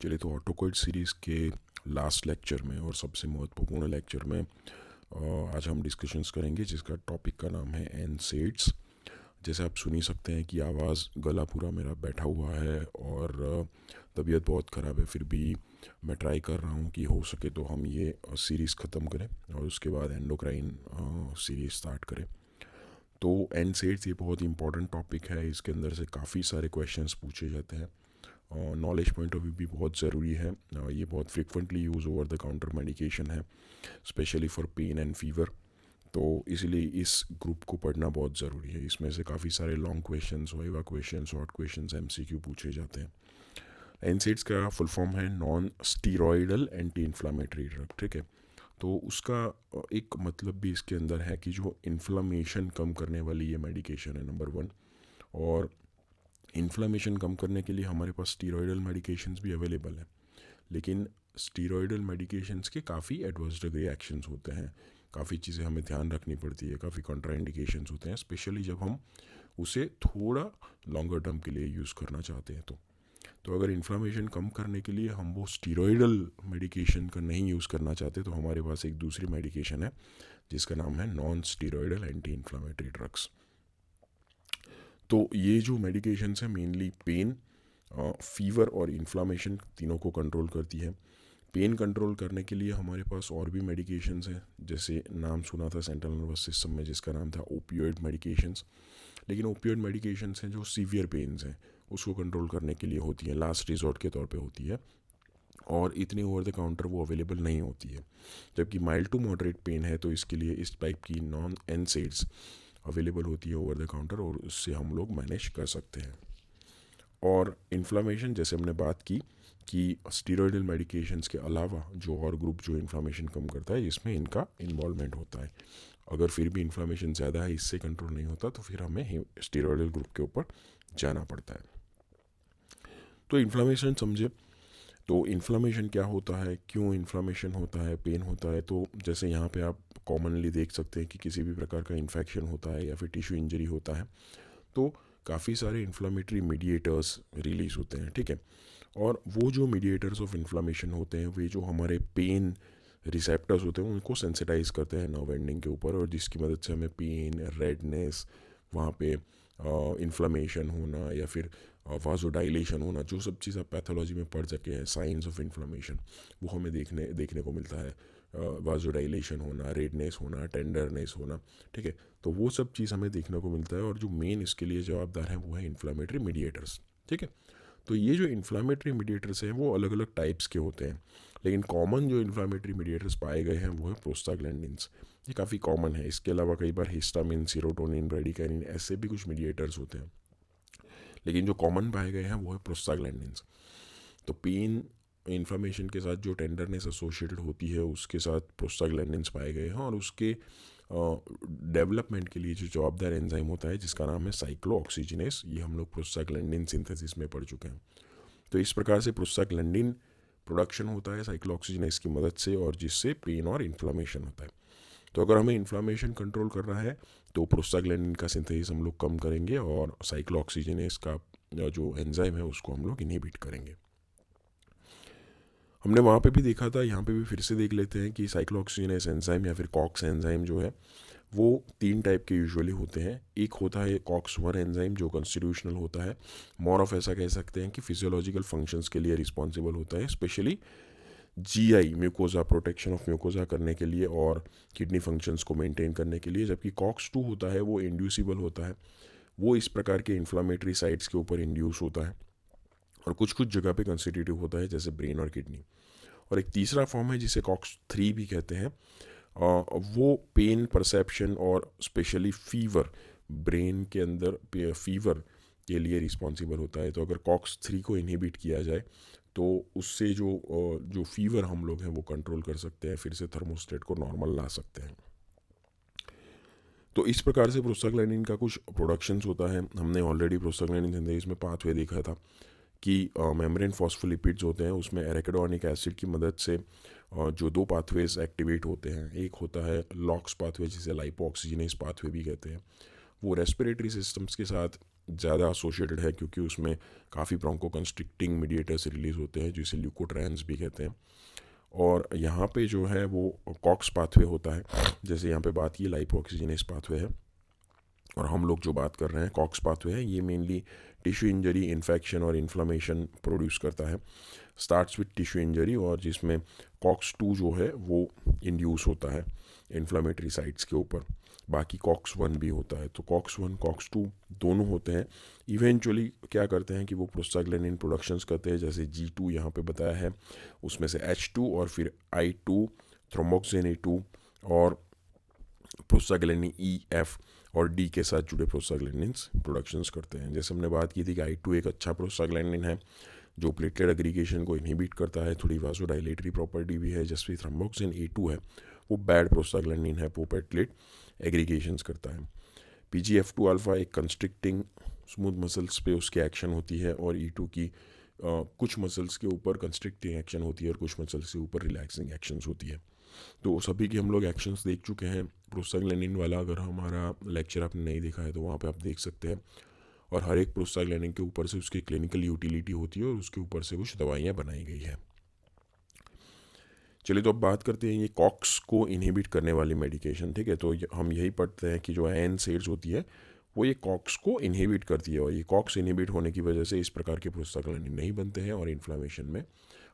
चलिए, तो ऑटोकोड सीरीज़ के लास्ट लेक्चर में और सबसे महत्वपूर्ण लेक्चर में आज हम डिस्कशंस करेंगे जिसका टॉपिक का नाम है एनसेड्स। जैसे आप सुन ही सकते हैं कि आवाज़ गला पूरा मेरा बैठा हुआ है और तबीयत बहुत ख़राब है, फिर भी मैं ट्राई कर रहा हूँ कि हो सके तो हम ये सीरीज़ ख़त्म करें और उसके बाद एंडोक्राइन सीरीज़ स्टार्ट करें। तो एनसेड्स ये बहुत इंपॉर्टेंट टॉपिक है, इसके अंदर से काफ़ी सारे क्वेश्चंस पूछे जाते हैं। नॉलेज पॉइंट ऑफ व्यू भी बहुत ज़रूरी है। ये बहुत frequently use over the counter medication है, specially for pain and fever. तो इसलिए इस ग्रुप को पढ़ना बहुत ज़रूरी है। इसमें से काफ़ी सारे long questions, viva questions, short questions, MCQ पूछे जाते हैं। एनसेड्स का फुल फॉर्म है non steroidal anti inflammatory drug. ठीक है, तो उसका एक मतलब भी इसके अंदर है कि जो इन्फ्लामेशन कम करने वाली ये मेडिकेशन है, नंबर वन। और इन्फ्लामेशन कम करने के लिए हमारे पास स्टीरॉयडल मेडिकेशंस भी अवेलेबल है, लेकिन स्टीरॉयडल मेडिकेशंस के काफ़ी एडवर्स रिएक्शंस होते हैं, काफ़ी चीज़ें हमें ध्यान रखनी पड़ती है, काफ़ी कॉन्ट्राइंडिकेशंस होते हैं, स्पेशली जब हम उसे थोड़ा लॉन्गर टर्म के लिए यूज़ करना चाहते हैं। तो अगर इन्फ्लामेशन कम करने के लिए हम वो स्टीरॉयडल मेडिकेशन का नहीं यूज़ करना चाहते, तो हमारे पास एक दूसरी मेडिकेशन है जिसका नाम है non steroidal anti inflammatory drugs. तो ये जो मेडिकेशन है मेनली पेन, फीवर और इन्फ्लामेशन तीनों को कंट्रोल करती है। पेन कंट्रोल करने के लिए हमारे पास और भी मेडिकेशंस हैं, जैसे नाम सुना था सेंट्रल नर्वस सिस्टम में जिसका नाम था ओपियोइड मेडिकेशंस। लेकिन ओपियोइड मेडिकेशंस हैं जो सीवियर पेन्स हैं उसको कंट्रोल करने के लिए होती है, लास्ट रिजॉर्ट के तौर पे होती है, और इतनी ओवर द काउंटर वो अवेलेबल नहीं होती है। जबकि माइल्ड टू मॉडरेट पेन है तो इसके लिए इस टाइप की नॉन एनसेड्स अवेलेबल होती है ओवर द काउंटर, और उससे हम लोग मैनेज कर सकते हैं। और इन्फ्लामेशन जैसे हमने बात की कि स्टीरॉयडल मेडिकेशंस के अलावा जो और ग्रुप जो इन्फ्लामेशन कम करता है इसमें इनका इन्वॉल्वमेंट होता है। अगर फिर भी इन्फ्लामेशन ज़्यादा है, इससे कंट्रोल नहीं होता, तो फिर हमें स्टीरॉयडल ग्रुप के ऊपर जाना पड़ता है। तो इन्फ्लामेशन समझे, तो इन्फ्लामेशन क्या होता है, क्यों इन्फ्लामेशन होता है, पेन होता है। तो जैसे यहाँ पे आप कॉमनली देख सकते हैं कि किसी भी प्रकार का इन्फेक्शन होता है या फिर टिश्यू इंजरी होता है तो काफ़ी सारे इन्फ्लामेटरी मीडिएटर्स रिलीज होते हैं। ठीक है, और वो जो मीडिएटर्स ऑफ इन्फ्लामेशन होते हैं वे जो हमारे पेन रिसेप्टर्स होते हैं उनको सेंसिटाइज करते हैं नर्व एंडिंग के ऊपर, और जिसकी मदद से हमें पेन, रेडनेस, वहाँ पे इन्फ्लामेशन होना या फिर वाजोडाइलेशन होना, जो सब चीज़ आप पैथोलॉजी में पढ़ सके हैं, साइंस ऑफ इन्फ्लामेशन, वो हमें देखने को मिलता है। वाजोडाइलेशन होना, रेडनेस होना, टेंडरनेस होना। ठीक है, तो वो सब चीज़ हमें देखने को मिलता है, और जो मेन इसके लिए जवाबदार हैं वो है इन्फ्लामेटरी मीडिएटर्स। ठीक है, तो ये जो इन्फ्लामेटरी मीडिएटर्स हैं वो अलग अलग टाइप्स के होते हैं, लेकिन कॉमन जो इन्फ्लामेटरी मीडिएटर्स पाए गए हैं वो है प्रोस्टाग्लैंडिन्स। ये काफ़ी कॉमन है। इसके अलावा कई बार हिस्टामिन, सीरोटोनिन, रेडिकैनिन ऐसे भी कुछ मीडिएटर्स होते हैं, लेकिन जो कॉमन पाए गए हैं वो है प्रोस्टाग्लैंडिन्स। तो पेन इन्फ्लामेशन के साथ जो टेंडरनेस एसोसिएटेड होती है उसके साथ प्रोस्टाग्लैंडिन्स पाए गए हैं, और उसके डेवलपमेंट के लिए जो जवाबदार एंजाइम होता है जिसका नाम है साइक्लोऑक्सीजिनेस, ये हम लोग प्रोस्टाग्लैंडिन सिंथेसिस में पढ़ चुके हैं। तो इस प्रकार से प्रोस्टाग्लैंडिन प्रोडक्शन होता है साइक्लोऑक्सीजिनेस की मदद से, और जिससे पेन और इन्फ्लामेशन होता है। तो अगर हमें इन्फ्लामेशन कंट्रोल करना है तो प्रोस्टाग्लैंडिन का सिंथेसिस हम लोग कम करेंगे, और साइक्लोऑक्सीजिनेस का जो एंजाइम है उसको हम लोग इनहिबिट करेंगे। हमने वहाँ पे भी देखा था, यहाँ पे भी फिर से देख लेते हैं कि साइक्लोऑक्सीजिनेस एंजाइम या फिर कॉक्स एंजाइम जो है वो 3 टाइप के यूजुअली होते हैं। एक होता है कॉक्स 1 एंजाइम जो कॉन्स्टिट्यूशनल होता है, मोर ऑफ ऐसा कह सकते हैं कि फिजियोलॉजिकल फंक्शंस के लिए रिस्पॉन्सिबल होता है, specially GI mucosa, protection of mucosa करने के लिए और किडनी फंक्शंस को मेंटेन करने के लिए। जबकि कॉक्स 2 होता है वो इंड्यूसिबल होता है, वो इस प्रकार के इन्फ्लामेटरी साइट्स के ऊपर इंड्यूस होता है और कुछ कुछ जगह पे कंस्टिट्यूटिव होता है जैसे ब्रेन और किडनी। और एक तीसरा फॉर्म है जिसे कॉक्स 3 भी कहते हैं, वो पेन परसेप्शन और स्पेशली फीवर, ब्रेन के अंदर फीवर के लिए रिस्पॉन्सिबल होता है। तो अगर कॉक्स 3 को इनहिबिट किया जाए तो उससे जो फीवर हम लोग हैं वो कंट्रोल कर सकते हैं, फिर से थर्मोस्टेट को नॉर्मल ला सकते हैं। तो इस प्रकार से प्रोस्टाग्लैंडिन का कुछ प्रोडक्शंस होता है। हमने ऑलरेडी प्रोस्टाग्लैंडिन सिंथेसिस में पाथवे देखा था कि मेम्ब्रेन फॉस्फोलिपिड्स होते हैं, उसमें एराकिडोनिक एसिड की मदद से जो 2 पाथवेज एक्टिवेट होते हैं। एक होता है लॉक्स पाथवे जिसे लाइपोऑक्सीजिनेस पाथवे भी कहते हैं, वो रेस्पिरेटरी सिस्टम्स के साथ ज़्यादा एसोसिएटेड है क्योंकि उसमें काफ़ी ब्रोंकोकंस्ट्रिक्टिंग मीडिएटर्स रिलीज़ होते हैं जिसे ल्यूकोट्रायंस भी कहते हैं। और यहाँ पे जो है वो कॉक्स पाथवे होता है, जैसे यहाँ पे बात की लाइपोऑक्सीजनेस पाथवे है, और हम लोग जो बात कर रहे हैं कॉक्स पाथवे है, ये मेनली टिश्यू इंजरी, इन्फेक्शन और इन्फ्लामेशन प्रोड्यूस करता है। स्टार्ट्स विद टिश्यू इंजरी, और जिसमें कॉक्स 2 जो है वो इंड्यूस होता है इन्फ्लामेटरी साइट्स के ऊपर। बाकी कॉक्स 1 भी होता है, तो कॉक्स 1 कॉक्स 2 दोनों होते हैं। इवेंचुअली क्या करते हैं कि वो प्रोस्टाग्लैंडिन प्रोडक्शंस करते हैं, जैसे G2 यहाँ पे बताया है, उसमें से H2 और फिर I2, थ्रोम्बोक्सिन A2 और प्रोस्टाग्लैंडिन E, F और D के साथ जुड़े प्रोस्टाग्लैंडिन्स प्रोडक्शंस करते हैं। जैसे हमने बात की थी कि I2 एक अच्छा प्रोस्टाग्लैंडिन है जो प्लेटलेट एग्रीगेशन को इनहिबिट करता है, थोड़ी वासोडाइलेटरी प्रॉपर्टी भी है। जैसे थ्रोम्बोक्सिन A2 है वो बैड प्रोस्टाग्लैंडिन है, वो प्लेटलेट एग्रीगेशंस करता है। PGF2 अल्फा एक कंस्ट्रिक्टिंग स्मूथ मसल्स पे उसकी एक्शन होती है, और E2 की कुछ मसल्स के ऊपर कंस्ट्रिक्टिंग एक्शन होती है और कुछ मसल्स के ऊपर रिलैक्सिंग एक्शंस होती है। तो सभी की हम लोग एक्शंस देख चुके हैं। प्रोस्टाग्लैंडिन वाला अगर हमारा लेक्चर आपने नहीं देखा है तो वहाँ पे आप देख सकते हैं, और हर एक प्रोस्टाग्लैंडिन के ऊपर से उसकी क्लिनिकल यूटिलिटी होती है और उसके ऊपर से कुछ दवाइयाँ बनाई गई है। चलिए तो अब बात करते हैं ये कॉक्स को इनहिबिट करने वाली मेडिकेशन, ठीक है। तो हम यही पढ़ते हैं कि जो NSAIDs होती है वो ये कॉक्स को इनहिबिट करती है, और ये कॉक्स इनहिबिट होने की वजह से इस प्रकार के प्रोस्टाग्लैंडिन नहीं बनते हैं और इन्फ्लामेशन में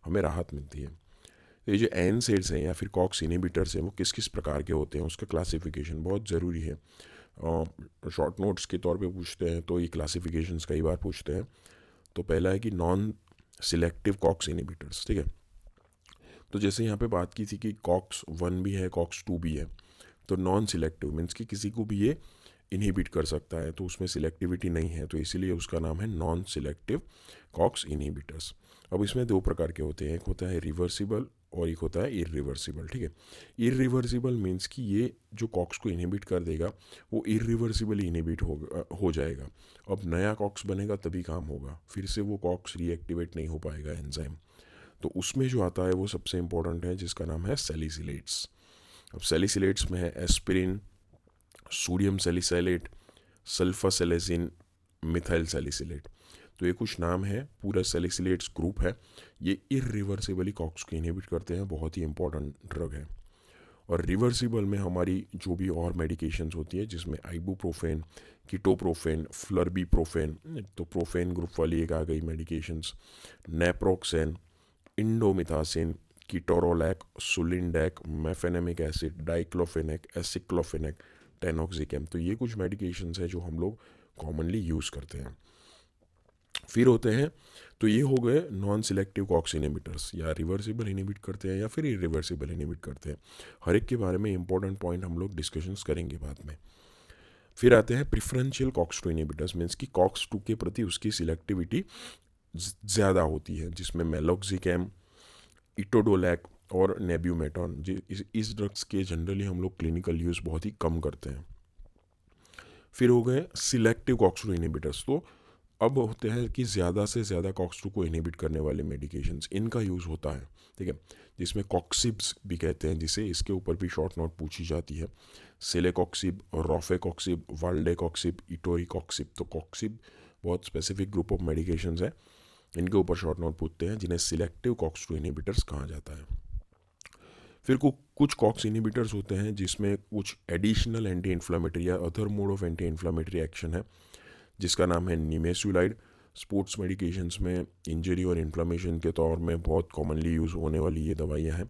हमें राहत मिलती है। तो ये जो NSAIDs हैं या फिर कॉक्स इनहिबिटर्स हैं वो किस किस प्रकार के होते हैं, उसका क्लासिफिकेशन बहुत ज़रूरी है। शॉर्ट नोट्स के तौर पे पूछते हैं तो ये क्लासिफिकेशंस कई बार पूछते हैं। तो पहला है कि नॉन सिलेक्टिव कॉक्स इनहिबिटर्स, ठीक है। तो जैसे यहाँ पे बात की थी कि कॉक्स 1 भी है, कॉक्स 2 भी है, तो नॉन सिलेक्टिव मीन्स कि किसी को भी ये इनहिबिट कर सकता है, तो उसमें सिलेक्टिविटी नहीं है, तो इसीलिए उसका नाम है नॉन सिलेक्टिव कॉक्स इनहिबिटर्स। अब इसमें दो प्रकार के होते हैं, एक होता है रिवर्सिबल और एक होता है इरिवर्सिबल, ठीक है। इरिवर्सिबल मीन्स कि ये जो कॉक्स को इनहिबिट कर देगा वो इरिवर्सिबली इनहिबिट हो जाएगा। अब नया कॉक्स बनेगा तभी काम होगा, फिर से वो कॉक्स रीएक्टिवेट नहीं हो पाएगा एंजाइम। तो उसमें जो आता है वो सबसे इम्पोर्टेंट है जिसका नाम है सैलिसिलेट्स। अब सैलिसिलेट्स में है एस्पिरिन, सोडियम सैलिसैलेट, सल्फासेलेजिन, मिथाइल सैलिसिलेट। तो ये कुछ नाम है, पूरा सैलिसिलेट्स ग्रुप है। ये इरिवर्सिबली कॉक्स को इनहिबिट करते हैं, बहुत ही इंपॉर्टेंट ड्रग है। और रिवर्सिबल में हमारी जो भी और मेडिकेशंस होती है जिसमें आइबुप्रोफेन, कीटोप्रोफेन, फ्लर्बीप्रोफेन, तो प्रोफेन ग्रुप वाली एक आ गई medications, naproxen, indomethacin, ketorolac, sulindac, mefenamic acid, diclofenac, aceclofenac, tenoxicam. तो ये कुछ मेडिकेशंस हैं जो हम लोग कॉमनली यूज़ करते हैं। फिर होते हैं, तो ये हो गए नॉन सिलेक्टिव कॉक्स इनहिबिटर्स, या रिवर्सिबल इनहिबिट करते हैं या फिर इरिवर्सिबल इनहिबिट करते हैं। हर एक के बारे में इंपॉर्टेंट पॉइंट हम लोग डिस्कशंस करेंगे बाद में। फिर आते हैं प्रिफरेंशियल कॉक्स 2 इनहिबिटर्स, मीन्स कि कॉक्स 2 के प्रति उसकी सिलेक्टिविटी ज़्यादा होती है, जिसमें मेलोक्सिकैम, इटोडोलैक और नेब्यूमेटॉन। इस ड्रग्स के जनरली हम लोग क्लिनिकल यूज़ बहुत ही कम करते हैं। फिर हो गए सिलेक्टिव कॉक्स 2 इनहिबिटर्स। तो अब होते हैं कि ज़्यादा से ज़्यादा कॉक्स 2 को इनहिबिट करने वाले मेडिकेशंस, इनका यूज़ होता है, ठीक है, जिसमें कॉक्सिब्स भी कहते हैं, जिसे इसके ऊपर भी शॉर्ट नोट पूछी जाती है। Celecoxib, rofecoxib, वाल्डेकॉक्सिब, इटोरिकॉक्सिब। तो कॉक्सिब बहुत स्पेसिफिक ग्रुप ऑफ मेडिकेशंस है, इनके ऊपर शॉर्ट नोट पूछते हैं, जिन्हें सिलेक्टिव कॉक्स 2 इनहिबिटर्स कहा जाता है। फिर कुछ कॉक्स इनहिबिटर्स होते हैं जिसमें कुछ एडिशनल एंटी इन्फ्लामेटरी या other mode of anti inflammatory action है, जिसका नाम है निमेसुलाइड। स्पोर्ट्स मेडिकेशंस में इंजरी और इन्फ्लामेशन के तौर में बहुत कॉमनली यूज़ होने वाली ये दवाइयाँ हैं।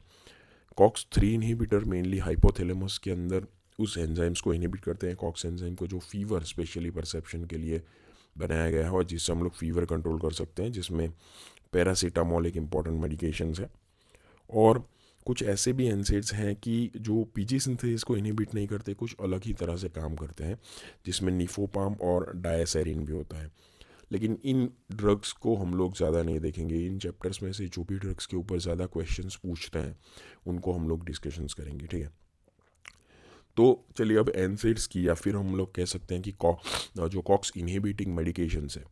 कॉक्स 3 इनहिबिटर मेनली हाइपोथैलेमस के अंदर उस एंजाइम्स को इनहिबिट करते हैं, कॉक्स एंजाइम को, जो फीवर स्पेशली परसेप्शन के लिए बनाया गया है और जिससे हम लोग फीवर कंट्रोल कर सकते हैं, जिसमें पैरासीटामोल एक इम्पॉर्टेंट मेडिकेशन है। और कुछ ऐसे भी एनसेड्स हैं कि जो पीजी सिंथेसिस को इनहिबिट नहीं करते, कुछ अलग ही तरह से काम करते हैं, जिसमें निफोपाम और डायसेरिन भी होता है। लेकिन इन ड्रग्स को हम लोग ज़्यादा नहीं देखेंगे। इन चैप्टर्स में से जो भी ड्रग्स के ऊपर ज़्यादा क्वेश्चंस पूछते हैं उनको हम लोग डिस्कशंस करेंगे, ठीक है। तो चलिए अब एनसेड्स की, या फिर हम लोग कह सकते हैं कि जो कॉक्स इनहिबिटिंग मेडिकेशंस है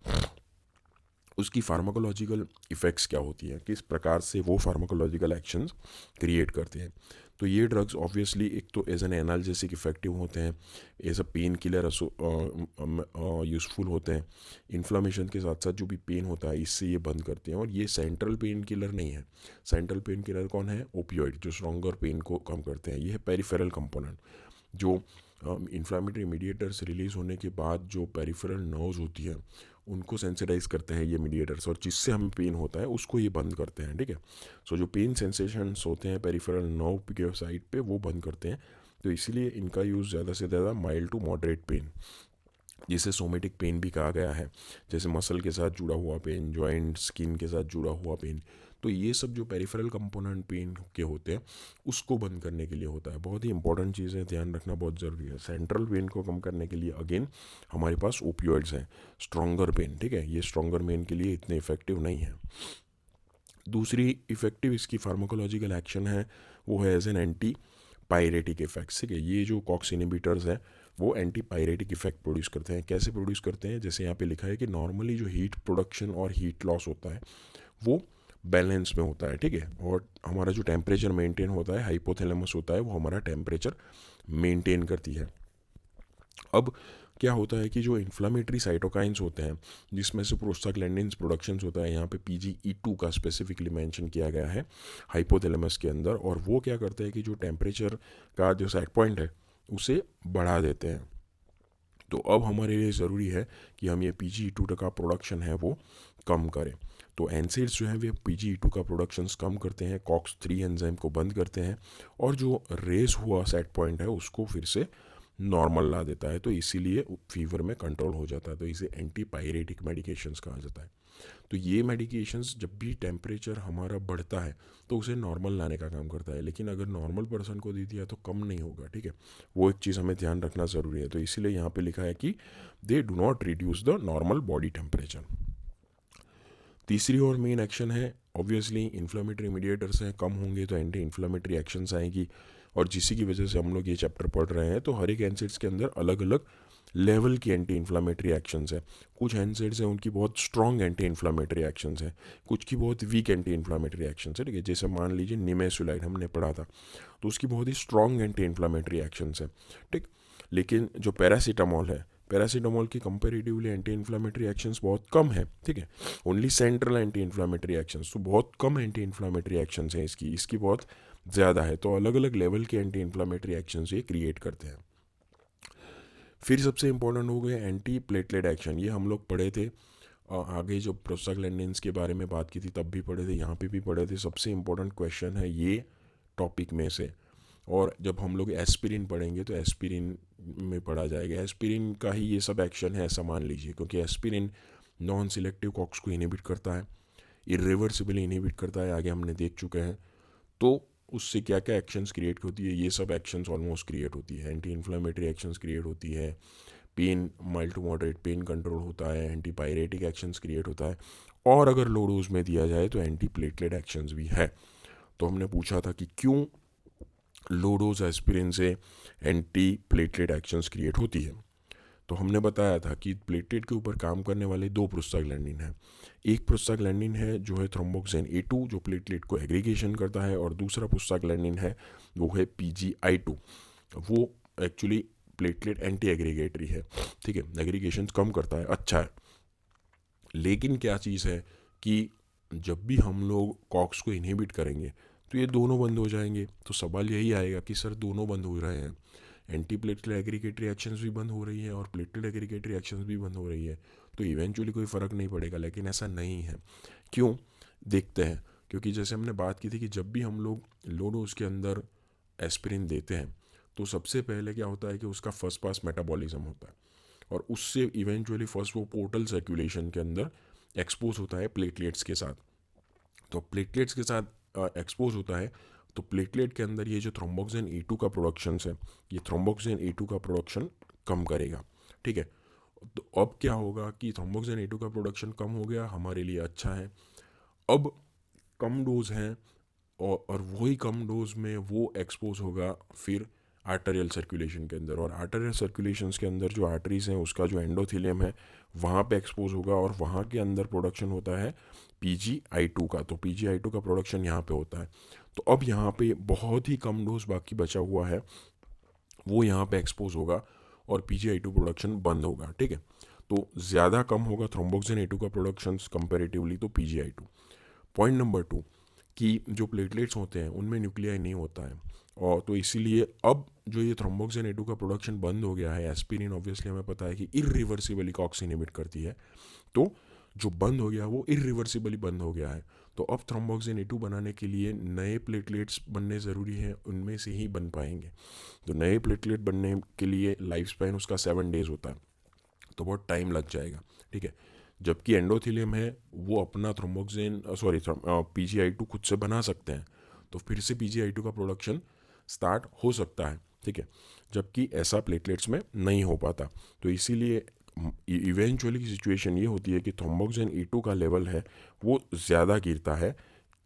उसकी फार्माकोलॉजिकल इफ़ेक्ट्स क्या होती हैं, किस प्रकार से वो फार्माकोलॉजिकल एक्शंस क्रिएट करते हैं। तो ये ड्रग्स ऑब्वियसली एक तो एज एन एनाल्जेसिक इफेक्टिव होते हैं, as a pain killer useful होते हैं। इन्फ्लामेशन के साथ साथ जो भी पेन होता है इससे ये बंद करते हैं। और ये सेंट्रल पेन किलर नहीं है। सेंट्रल पेन किलर कौन है? ओपियोइड, जो स्ट्रॉन्गर पेन को कम करते हैं। ये है पेरिफेरल कंपोनेंट। जो इन्फ्लामेटरी मीडिएटर्स रिलीज होने के बाद जो पेरिफेरल नर्व्स होती है उनको सेंसिटाइज करते हैं ये मीडिएटर्स, और जिससे हमें पेन होता है उसको ये बंद करते हैं, ठीक है। सो जो पेन सेंसेशंस होते हैं पेरिफेरल नर्व के साइड पे वो बंद करते हैं। तो इसीलिए इनका यूज़ ज़्यादा से ज़्यादा माइल्ड टू मॉडरेट पेन, जिसे सोमेटिक पेन भी कहा गया है, जैसे मसल के साथ जुड़ा हुआ पेन, जॉइंट, स्किन के साथ जुड़ा हुआ पेन। तो ये सब जो पेरिफेरल कंपोनेंट पेन के होते हैं उसको बंद करने के लिए होता है। बहुत ही इंपॉर्टेंट चीज़ है, ध्यान रखना बहुत ज़रूरी है। सेंट्रल पेन को कम करने के लिए अगेन हमारे पास ओपियोइड्स हैं। स्ट्रॉन्गर पेन, ठीक है, ये स्ट्रॉन्गर पेन के लिए इतने इफेक्टिव नहीं है। दूसरी इफेक्टिव इसकी फार्माकोलॉजिकल एक्शन है वो है as an antipyretic effect, ठीक है। ये जो कॉक्स इनहिबिटर्स है वो एंटी पायरेटिक इफेक्ट प्रोड्यूस करते हैं। कैसे प्रोड्यूस करते हैं? जैसे यहाँ पे लिखा है कि नॉर्मली जो हीट प्रोडक्शन और हीट लॉस होता है वो बैलेंस में होता है, ठीक है। और हमारा जो टेम्परेचर मेंटेन होता है, हाइपोथैलेमस होता है, वो हमारा टेम्परेचर मेंटेन करती है। अब क्या होता है कि जो इन्फ्लामेटरी साइटोकाइंस होते हैं जिसमें से प्रोस्टाग्लैंडिन्स प्रोडक्शंस होता है, यहाँ पे PGE2 का स्पेसिफिकली मेंशन किया गया है हाइपोथैलेमस के अंदर, और वो क्या करते हैं कि जो टेम्परेचर का जो सेट पॉइंट है उसे बढ़ा देते हैं। तो अब हमारे लिए ज़रूरी है कि हम ये PGE2 का प्रोडक्शन है वो कम करें। तो एनसेड्स जो है वे PGE2 का प्रोडक्शंस कम करते हैं, COX-3 एंजाइम को बंद करते हैं, और जो रेस हुआ सेट पॉइंट है उसको फिर से नॉर्मल ला देता है। तो इसीलिए फीवर में कंट्रोल हो जाता है। तो इसे एंटी पायरेटिक मेडिकेशंस कहा जाता है। तो ये मेडिकेशंस जब भी टेम्परेचर हमारा बढ़ता है तो उसे नॉर्मल लाने का काम करता है, लेकिन अगर नॉर्मल पर्सन को दे दिया तो कम नहीं होगा, ठीक है। वो एक चीज़ हमें ध्यान रखना ज़रूरी है। तो इसीलिए यहाँ पे लिखा है कि they do not reduce the normal body temperature. तीसरी और मेन एक्शन है ऑब्वियसली इन्फ्लामेटरी मीडिएटर्स हैं, कम होंगे तो एंटी इन्फ्लामेटरी एक्शंस आएगी, और जिसी की वजह से हम लोग ये चैप्टर पढ़ रहे हैं। तो हर एक एनसेड्स के अंदर अलग अलग लेवल की एंटी इन्फ्लामेटरी एक्शंस है। कुछ एनसेड्स हैं उनकी बहुत स्ट्रॉन्ग एंटी इन्फ्लामेटरी एक्शंस हैं, कुछ की बहुत वीक एंटी इन्फ्लामेटरी एक्शंस है, ठीक है। जैसे मान लीजिए निमेसुलाइड हमने पढ़ा था तो उसकी बहुत ही स्ट्रॉन्ग एंटी इन्फ्लामेटरी एक्शंस है, ठीक। लेकिन जो पैरासीटामोल है, पैरासीटामोल की कंपेरेटिवली एंटी इन्फ्लामेटरी एक्शंस बहुत कम है, ठीक है। Only central anti inflammatory actions, तो बहुत कम एंटी इन्फ्लामेटरी एक्शंस हैं इसकी बहुत ज़्यादा है। तो अलग अलग लेवल के एंटी इन्फ्लामेटरी एक्शंस ये क्रिएट करते हैं। फिर सबसे इंपॉर्टेंट हो गए एंटी प्लेटलेट एक्शन। ये हम लोग पढ़े थे आगे जब प्रोस्टाग्लैंडिन्स के बारे में बात की थी तब भी पढ़े थे, यहाँ पे भी पढ़े थे। सबसे इंपॉर्टेंट क्वेश्चन है ये टॉपिक में से। और जब हम लोग एस्पिरिन पढ़ेंगे तो एस्पिरिन में पढ़ा जाएगा, एस्पिरिन का ही ये सब एक्शन है ऐसा मान लीजिए, क्योंकि एस्पिरिन नॉन सिलेक्टिव कॉक्स को इनहिबिट करता है, इरिवर्सिबली इनहिबिट करता है, आगे हमने देख चुके हैं। तो उससे क्या क्या एक्शंस क्रिएट होती है? ये सब एक्शंस ऑलमोस्ट क्रिएट होती है। एंटी इन्फ्लामेटरी एक्शंस क्रिएट होती है, pain mild to moderate pain control होता है, एंटी पायरेटिक एक्शंस क्रिएट होता है, और अगर लो डोज में दिया जाए तो एंटी प्लेटलेट एक्शंस भी है। तो हमने पूछा था कि क्यों लो डोज एस्पिरिन से एंटी प्लेटलेट एक्शंस क्रिएट होती है। तो हमने बताया था कि प्लेटलेट के ऊपर काम करने वाले दो प्रोस्टाग्लैंडिन हैं। एक प्रोस्टाग्लैंडिन है जो है थ्रोम्बोक्सिन A2 जो प्लेटलेट को एग्रीगेशन करता है, और दूसरा प्रोस्टाग्लैंडिन है वो है PGI2। वो एक्चुअली प्लेटलेट एंटी एग्रीगेटरी है, ठीक है, एग्रीगेशन कम करता है, अच्छा है। लेकिन क्या चीज़ है कि जब भी हम लोग कॉक्स को इनहिबिट करेंगे तो ये दोनों बंद हो जाएंगे। तो सवाल यही आएगा कि सर दोनों बंद हो रहे हैं, एंटी प्लेटलेट एग्रीगेटरी एक्शंस भी बंद हो रही है और प्लेटलेट एग्रीगेटरी एक्शंस भी बंद हो रही है, तो इवेंचुअली कोई फ़र्क नहीं पड़ेगा। लेकिन ऐसा नहीं है। क्यों? देखते हैं। क्योंकि जैसे हमने बात की थी कि जब भी हम लोग लो डोज के अंदर एस्पिरिन देते हैं तो सबसे पहले क्या होता है कि उसका फर्स्ट पास मेटाबॉलिज्म होता है, और उससे इवेंचुअली फर्स्ट वो पोर्टल सर्कुलेशन के अंदर एक्सपोज होता है प्लेटलेट्स के साथ। तो प्लेटलेट्स के साथ एक्सपोज होता है तो प्लेटलेट के अंदर ये जो थ्रोम्बोक्सिन A2 का प्रोडक्शन है, ये थ्रोम्बोक्सिन A2 का प्रोडक्शन कम करेगा, ठीक है। तो अब क्या होगा कि थ्रोम्बोक्सिन A2 का प्रोडक्शन कम हो गया, हमारे लिए अच्छा है। अब कम डोज हैं, और वही कम डोज में वो एक्सपोज होगा फिर आर्टेरियल सर्कुलेशन के अंदर, और आर्टेरियल सर्कुलेशंस के अंदर जो आर्टरीज हैं उसका जो एंडोथेलियम है वहाँ पे एक्सपोज होगा और वहाँ के अंदर प्रोडक्शन होता है PgI2 का। तो PgI2 का प्रोडक्शन यहाँ पे होता है। तो अब यहाँ पे बहुत ही कम डोज बाकी बचा हुआ है, वो यहाँ पे एक्सपोज होगा और PgI2 प्रोडक्शन बंद होगा। ठीक है, तो ज़्यादा कम होगा थ्रोम्बोक्सिन A2 का प्रोडक्शन कंपेरेटिवली तो PgI2। पॉइंट नंबर 2 कि जो प्लेटलेट्स होते हैं उनमें न्यूक्लियाई नहीं होता है, और तो इसीलिए अब जो ये थ्रोम्बोक्सिन A2 का प्रोडक्शन बंद हो गया है, एस्पिरिन ऑब्वियसली हमें पता है कि इरिवर्सिबली कॉक्स इनहिबिट करती है, तो जो बंद हो गया वो इरिवर्सिबली बंद हो गया है। तो अब थ्रोम्बोक्सिन A2 बनाने के लिए नए प्लेटलेट्स बनने ज़रूरी हैं, उनमें से ही बन पाएंगे। तो नए प्लेटलेट बनने के लिए लाइफ स्पैन उसका 7 डेज होता है, तो बहुत टाइम लग जाएगा। ठीक है, जबकि एंडोथेलियम है वो अपना PgI2 खुद से बना सकते हैं, तो फिर से PgI2 का प्रोडक्शन स्टार्ट हो सकता है। ठीक है, जबकि ऐसा प्लेटलेट्स में नहीं हो पाता। तो इसीलिए इवेंचुअली की सिचुएशन ये होती है कि थ्रोम्बोक्सिन A2 का लेवल है वो ज़्यादा गिरता है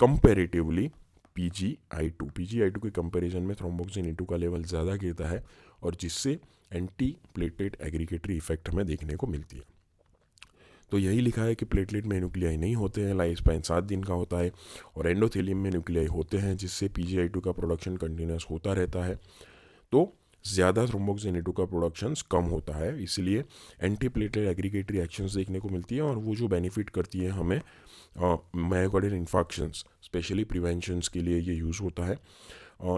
कंपेरेटिवली PgI2 के कंपैरिजन में थ्रोम्बोक्सिन A2 का लेवल ज़्यादा गिरता है, और जिससे एंटी प्लेटलेट एग्रीगेटरी इफेक्ट हमें देखने को मिलती है। तो यही लिखा है कि प्लेटलेट में न्यूक्लियाई नहीं होते हैं, लाइफ स्पैन 7 दिन का होता है, और एंडोथेलियम में न्यूक्लियाई होते हैं जिससे PgI2 का प्रोडक्शन कंटिन्यूस होता रहता है। तो ज़्यादा थ्रोम्बोक्सिन A2 का प्रोडक्शन कम होता है, इसलिए एंटी प्लेटलेट एग्रीगेटरी एक्शंस देखने को मिलती है, और वो जो बेनिफिट करती है हमें मायोकार्डियल इन्फार्क्शंस स्पेशली प्रिवेंशंस के लिए ये यूज़ होता है।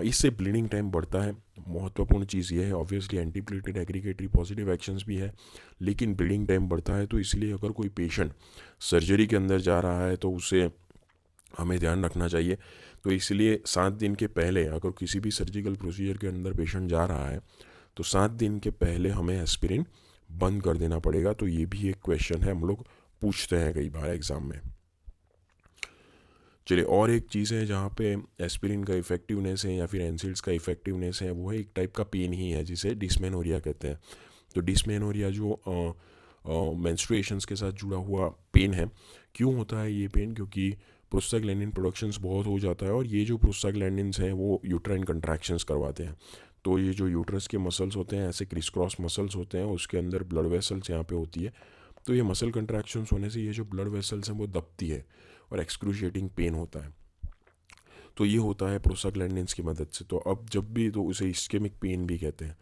इससे ब्लीडिंग टाइम बढ़ता है। महत्वपूर्ण चीज़ ये है, obviously anti platelet aggregatory positive actions भी है, लेकिन ब्लीडिंग टाइम बढ़ता है। तो इसलिए अगर कोई पेशेंट सर्जरी के अंदर जा रहा है तो उसे हमें ध्यान रखना चाहिए। तो इसलिए 7 दिन के पहले अगर किसी भी सर्जिकल प्रोसीजर के अंदर पेशेंट जा रहा है तो 7 दिन के पहले हमें एस्पिरिन बंद कर देना पड़ेगा। तो ये भी एक क्वेश्चन है, हम लोग पूछते हैं कई बार एग्ज़ाम में। चलिए, और एक चीज़ है जहाँ पे एस्पिरिन का इफेक्टिवनेस है या फिर एनसिड्स का इफेक्टिवनेस है, वो है एक टाइप का पेन ही है जिसे डिस्मेनोरिया कहते हैं। तो डिस्मेनोरिया जो मेंस्ट्रुएशंस के साथ जुड़ा हुआ पेन है। क्यों होता है ये पेन? क्योंकि प्रोस्टाग्लैंडिन प्रोडक्शंस बहुत हो जाता है, और ये जो प्रोस्टाग्लैंडिन्स हैं वो यूट्राइन कंट्रैक्शंस करवाते हैं। तो ये जो यूट्रस के मसल्स होते हैं, ऐसे क्रिस क्रॉस मसल्स होते हैं, उसके अंदर ब्लड वेसल्स यहाँ पे होती है। तो ये मसल कंट्रैक्शंस होने से ये जो ब्लड वेसल्स हैं वो दबती है और एक्सक्रूशिएटिंग पेन होता है। तो ये होता है प्रोस्टाग्लैंडिन्स की मदद से। तो अब जब भी, तो उसे इस्केमिक पेन भी कहते हैं।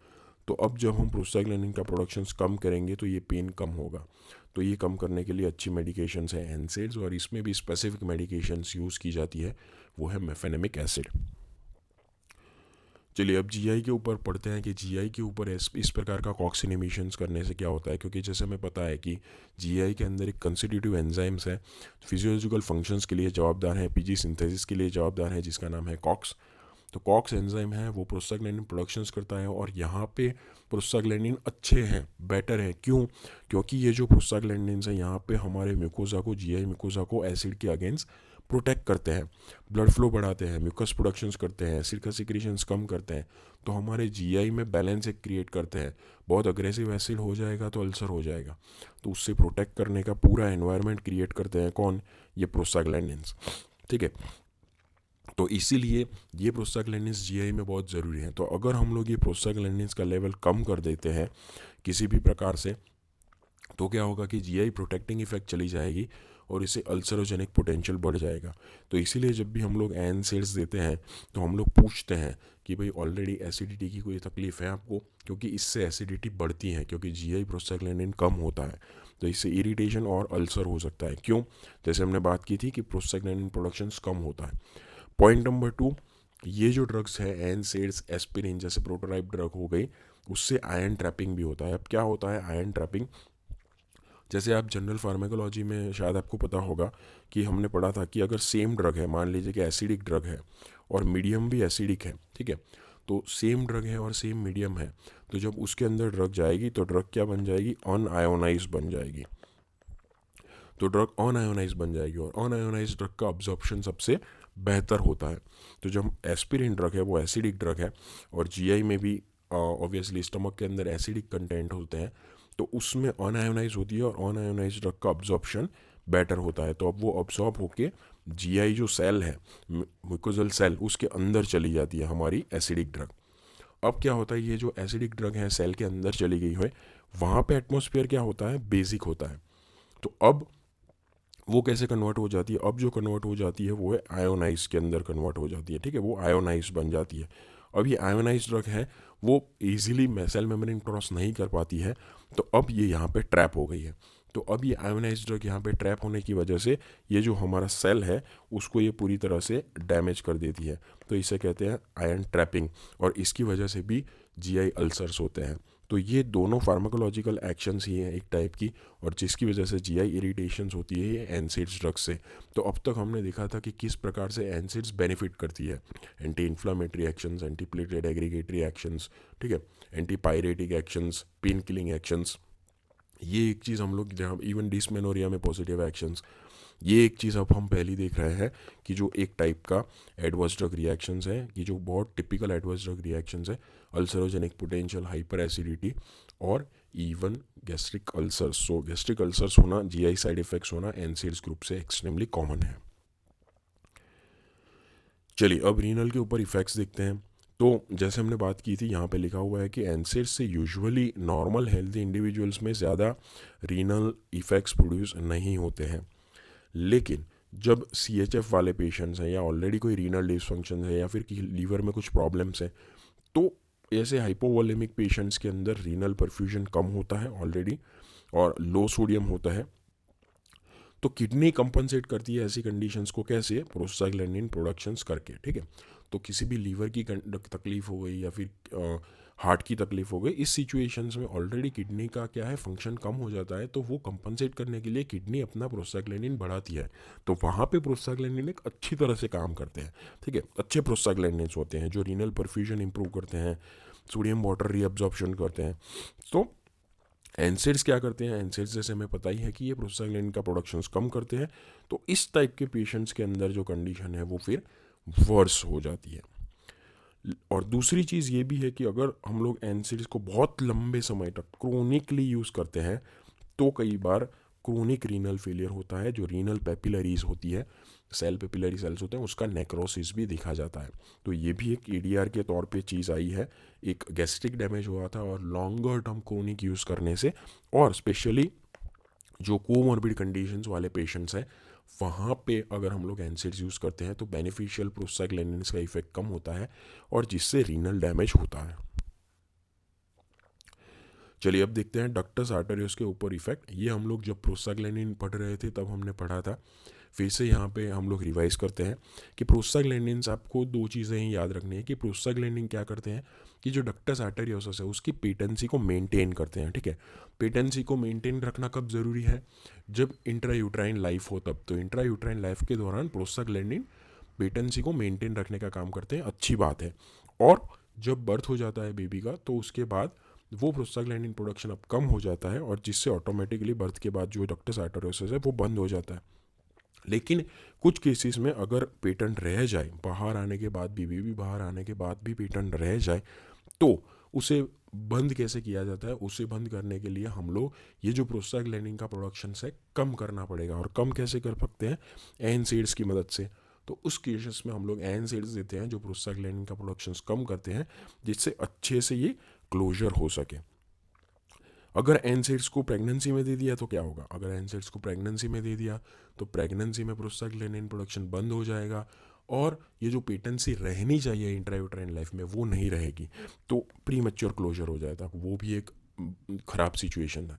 तो अब जब हम प्रोस्टाग्लैंडिन का प्रोडक्शंस कम करेंगे तो ये पेन कम होगा। तो ये कम करने के लिए अच्छी मेडिकेशंस हैं एनसेड्स, और इसमें भी स्पेसिफिक मेडिकेशंस यूज़ की जाती है, वो है मेफेनेमिक एसिड। चलिए, अब जीआई के ऊपर पढ़ते हैं कि जीआई के ऊपर इस प्रकार का कॉक्स इनहिबिशंस करने से क्या होता है। क्योंकि जैसे हमें पता है कि जीआई के अंदर एक कंस्टिट्यूटिव एंजाइम्स है, फिजियोलॉजिकल फंक्शंस के लिए जवाबदार है, पीजी सिंथेसिस के लिए जवाबदार है, जिसका नाम है कॉक्स। तो कॉक्स एंजाइम है वो प्रोस्टाग्लैंडिन प्रोडक्शंस करता है, और यहाँ पे प्रोस्टाग्लैंडिन अच्छे हैं, बेटर है। क्यों? क्योंकि ये जो प्रोस्टाग्लैंडिन्स हैं यहाँ पे हमारे म्यूकोजा को, जीआई म्यूकोजा को एसिड के अगेंस्ट प्रोटेक्ट करते हैं, ब्लड फ्लो बढ़ाते हैं, म्यूकस प्रोडक्शंस करते हैं, एसिड का सिक्रीशंस कम करते हैं। तो हमारे जीआई में बैलेंस एक क्रिएट करते हैं। बहुत अग्रेसिव एसिड हो जाएगा तो अल्सर हो जाएगा, तो उससे प्रोटेक्ट करने का पूरा एनवायरनमेंट क्रिएट करते हैं कौन? ये प्रोस्टाग्लैंडिन्स। ठीक है, तो इसीलिए ये प्रोस्टाग्लैंडिन्स जीआई में बहुत ज़रूरी है। तो अगर हम लोग ये प्रोस्टाग्लैंडिन्स का लेवल कम कर देते हैं किसी भी प्रकार से, तो क्या होगा कि जीआई प्रोटेक्टिंग इफेक्ट चली जाएगी और इससे अल्सरोजेनिक पोटेंशियल बढ़ जाएगा। तो इसीलिए जब भी हम लोग एनसेड्स देते हैं तो हम लोग पूछते हैं कि भाई ऑलरेडी एसिडिटी की कोई तकलीफ़ है आपको? क्योंकि इससे एसिडिटी बढ़ती है, क्योंकि जीआई प्रोस्टाग्लैंडिन कम होता है, तो इससे इरिटेशन और अल्सर हो सकता है। क्यों? जैसे हमने बात की थी कि प्रोस्टाग्लैंडिन प्रोडक्शंस कम होता है। पॉइंट नंबर 2, ये जो ड्रग्स है एनसेड्स, एस्पिरिन जैसे प्रोटोटाइप ड्रग हो गई, उससे आयन ट्रैपिंग भी होता है। अब क्या होता है आयन ट्रैपिंग? जैसे आप जनरल फार्माकोलॉजी में शायद आपको पता होगा कि हमने पढ़ा था कि अगर सेम ड्रग है, मान लीजिए कि एसिडिक ड्रग है और मीडियम भी एसिडिक है, ठीक है, तो सेम ड्रग है और सेम मीडियम है, तो जब उसके अंदर ड्रग जाएगी तो ड्रग क्या बन जाएगी? अनआयोनाइज बन जाएगी। तो ड्रग अनआयोनाइज बन जाएगी, और अनआयोनाइज ड्रग का अब्जॉर्प्शन सबसे बेहतर होता है। तो जब एस्पिरिन ड्रग है वो एसिडिक ड्रग है, और जीआई में भी ऑब्वियसली स्टमक के अंदर एसिडिक कंटेंट होते हैं, तो उसमें अनआयोनाइज होती है, और अनआयोनाइज ड्रग का अब्जॉर्प्शन बेटर होता है। तो अब वो अब्जॉर्ब होके जीआई जो सेल है, म्यूकोजल सेल, उसके अंदर चली जाती है हमारी एसिडिक ड्रग। अब क्या होता है, ये जो एसिडिक ड्रग है सेल के अंदर चली गई है, वहाँ पे एटमॉस्फेयर क्या होता है, बेसिक होता है। तो अब वो कैसे कन्वर्ट हो जाती है, अब जो कन्वर्ट हो जाती है वो है आयोनाइज के अंदर कन्वर्ट हो जाती है, ठीक है, वो आयोनाइज बन जाती है। अब ये आयोनाइज ड्रग है, वो इजीली सेल मेम्ब्रेन क्रॉस नहीं कर पाती है, तो अब ये यहाँ पे ट्रैप हो गई है। तो अब ये आयोनाइज ड्रग यहाँ पे ट्रैप होने की वजह से ये जो हमारा सेल है उसको ये पूरी तरह से डैमेज कर देती है। तो इसे कहते हैं आयन ट्रैपिंग, और इसकी वजह से भी जीआई अल्सर्स होते हैं। तो ये दोनों फार्माकोलॉजिकल एक्शंस ही हैं एक टाइप की, और जिसकी वजह से जीआई इरिटेशंस होती है ये एनसेड्स ड्रग से। तो अब तक हमने देखा था कि किस प्रकार से एनसेड्स बेनिफिट करती है, anti inflammatory actions, anti platelet aggregatory actions, ठीक है, anti pyretic actions, pain killing actions, ये एक चीज़ हम लोग जहाँ इवन डिसमेनोरिया में पॉजिटिव एक्शंस, ये एक चीज़ अब हम पहले देख रहे हैं कि जो एक टाइप का एडवर्स ड्रग रिएक्शंस है, कि जो बहुत टिपिकल एडवर्स ड्रग रिएक्शंस है, अल्सरोजेनिक पोटेंशियल, हाइपर एसिडिटी और इवन गैस्ट्रिक अल्सर्स। सो गैस्ट्रिक अल्सर्स होना, जीआई साइड इफेक्ट्स होना एनसेड्स ग्रुप से एक्सट्रीमली कॉमन है। चलिए अब रीनल के ऊपर इफेक्ट्स देखते हैं। तो जैसे हमने बात की थी, यहाँ पे लिखा हुआ है कि एनसेड्स से यूजुअली नॉर्मल हेल्दी इंडिविजुअल्स में ज़्यादा रीनल इफेक्ट्स प्रोड्यूस नहीं होते हैं, लेकिन जब CHF वाले पेशेंट्स हैं या ऑलरेडी कोई रीनल डिसफंक्शन है या फिर कि लीवर में कुछ प्रॉब्लम्स हैं, तो ऐसे हाइपोवोलेमिक पेशेंट्स के अंदर रीनल परफ्यूजन कम होता है ऑलरेडी और लो सोडियम होता है। तो किडनी कंपनसेट करती है ऐसी कंडीशंस को, कैसे, प्रोस्टाग्लैंडिन प्रोडक्शंस करके, ठीक है। तो किसी भी लीवर की तकलीफ हो गई या फिर हार्ट की तकलीफ हो गई, इस सिचुएशंस में ऑलरेडी किडनी का क्या है, फंक्शन कम हो जाता है, तो वो कंपनसेट करने के लिए किडनी अपना प्रोस्टाग्लैंडिन बढ़ाती है। तो वहाँ पे प्रोस्टाग्लैंडिन एक अच्छी तरह से काम करते हैं, ठीक है, अच्छे प्रोस्टाग्लैंडिन्स होते हैं जो रीनल परफ्यूजन इंप्रूव करते हैं, सोडियम वाटर रीअब्जॉर्प्शन करते हैं। तो एनसेड्स क्या करते हैं, एनसेड्स जैसे हमें पता ही है कि ये प्रोस्टाग्लैंडिन का प्रोडक्शंस कम करते हैं। तो इस टाइप के पेशेंट्स के अंदर जो कंडीशन है वो फिर वर्स हो जाती है। और दूसरी चीज़ ये भी है कि अगर हम लोग एनसेड्स को बहुत लंबे समय तक क्रोनिकली यूज़ करते हैं, तो कई बार क्रोनिक रीनल फेलियर होता है, जो रीनल पेपिलरीज होती है, सेल पेपिलरी सेल्स होते हैं, उसका नेक्रोसिस भी देखा जाता है। तो ये भी एक ADR के तौर पे चीज़ आई है, एक गैस्ट्रिक डैमेज हुआ था और लॉन्गर टर्म क्रोनिक यूज़ करने से, और स्पेशली जो कोमॉर्बिड कंडीशंस वाले पेशेंट्स हैं वहाँ पे अगर हम लोग एनसेड्स यूज़ करते हैं तो बेनिफिशियल प्रोस्टाग्लैंडिन्स का इफेक्ट कम होता है और जिससे रीनल डैमेज होता है। चलिए अब देखते हैं डक्टस आर्टेरियोस के ऊपर इफेक्ट। ये हम लोग जब प्रोस्टाग्लैंडिन पढ़ रहे थे तब हमने पढ़ा था, फिर से यहाँ पे हम लोग रिवाइज करते हैं कि प्रोस्टाग्लैंडिन्स, आपको दो चीज़ें ही याद रखनी है कि प्रोस्टाग्लैंडिन क्या करते हैं कि जो डक्टस आर्टेरियोसस है उसकी पेटेंसी को मेंटेन करते हैं, ठीक है। पेटेंसी को मेंटेन रखना कब ज़रूरी है, जब इंट्रायूट्राइन लाइफ हो तब। तो इंट्रायूट्राइन लाइफ के दौरान प्रोस्टाग्लैंडिन पेटेंसी को मेंटेन रखने का काम करते हैं, अच्छी बात है। और जब बर्थ हो जाता है बेबी का तो उसके बाद वो प्रोस्टाग्लैंडिन प्रोडक्शन अब कम हो जाता है और जिससे ऑटोमेटिकली बर्थ के बाद जो डक्टस आर्टेरियोसस है वो बंद हो जाता है। लेकिन कुछ केसेस में अगर पेटेंट रह जाए, बाहर आने के बाद भी, बेबी बाहर आने के बाद भी पेटेंट रह जाए, तो उसे बंद कैसे किया जाता है, उसे बंद करने के लिए हम लोग ये जो प्रोस्टाग्लैंडिन का प्रोडक्शन है कम करना पड़ेगा। और कम कैसे कर सकते हैं, एनसेड्स की मदद से। तो उस केसेस में हम लोग एनसेड्स देते हैं जो प्रोस्टाग्लैंडिन का प्रोडक्शन कम करते हैं, जिससे अच्छे से ये क्लोजर हो सके। अगर एनसेड्स को प्रेगनेंसी में दे दिया तो क्या होगा, अगर एनसेड्स को प्रेगनेंसी में दे दिया तो प्रेगनेंसी में प्रोस्टाग्लैंडिन प्रोडक्शन बंद हो जाएगा और ये जो पेटेंसी रहनी चाहिए इंट्रायूट्राइन लाइफ में वो नहीं रहेगी, तो प्री मैच्योर क्लोजर हो जाता है, वो भी एक ख़राब सिचुएशन है।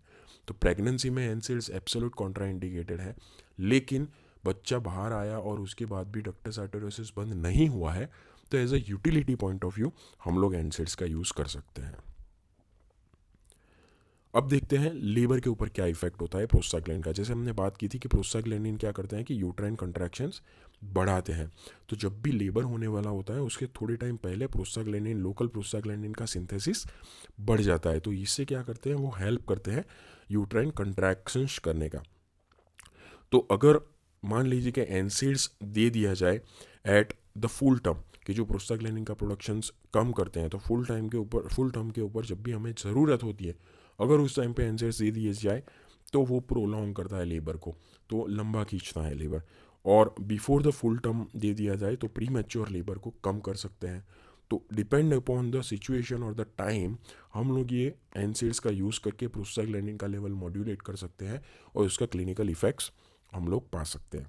तो प्रेगनेंसी में एनसेड्स एब्सोल्यूट कॉन्ट्राइंडिकेटेड है, लेकिन बच्चा बाहर आया और उसके बाद भी डक्टस आर्टेरियोसिस बंद नहीं हुआ है तो as a utility point of view हम लोग एनसेड्स का यूज़ कर सकते हैं। अब देखते हैं लीवर के ऊपर क्या इफेक्ट होता है प्रोस्टाग्लैंडिन का। जैसे हमने बात की थी कि प्रोस्टाग्लैंडिन क्या करते हैं कि यूट्राइन कंट्रैक्शंस बढ़ाते हैं। तो जब भी लेबर होने वाला होता है उसके थोड़े टाइम पहले प्रोस्टाग्लैंडिन, लोकल प्रोस्टाग्लैंडिन का सिंथेसिस बढ़ जाता है। तो इससे क्या करते हैं, वो हेल्प करते हैं यूट्राइन कंट्रैक्शंस करने का। तो अगर मान लीजिए कि एनसेड्स दे दिया जाए एट द फुल टर्म, कि जो प्रोस्टाग्लैंडिन का प्रोडक्शंस कम करते हैं, तो फुल टर्म के ऊपर जब भी हमें ज़रूरत होती है अगर उस टाइम पे एनसेड्स दे दिए जाए तो वो प्रोलॉन्ग करता है लेबर को, तो लंबा खींचता है लेबर। और बिफोर द फुल टर्म दे दिया जाए तो प्री मैच्योर लेबर को कम कर सकते हैं। तो डिपेंड अपॉन द सिचुएशन और द टाइम हम लोग ये एनसेड्स का यूज़ करके प्रोस्टाग्लैंडिन का लेवल मॉड्यूलेट कर सकते हैं और उसका क्लिनिकल इफेक्ट्स हम लोग पा सकते हैं।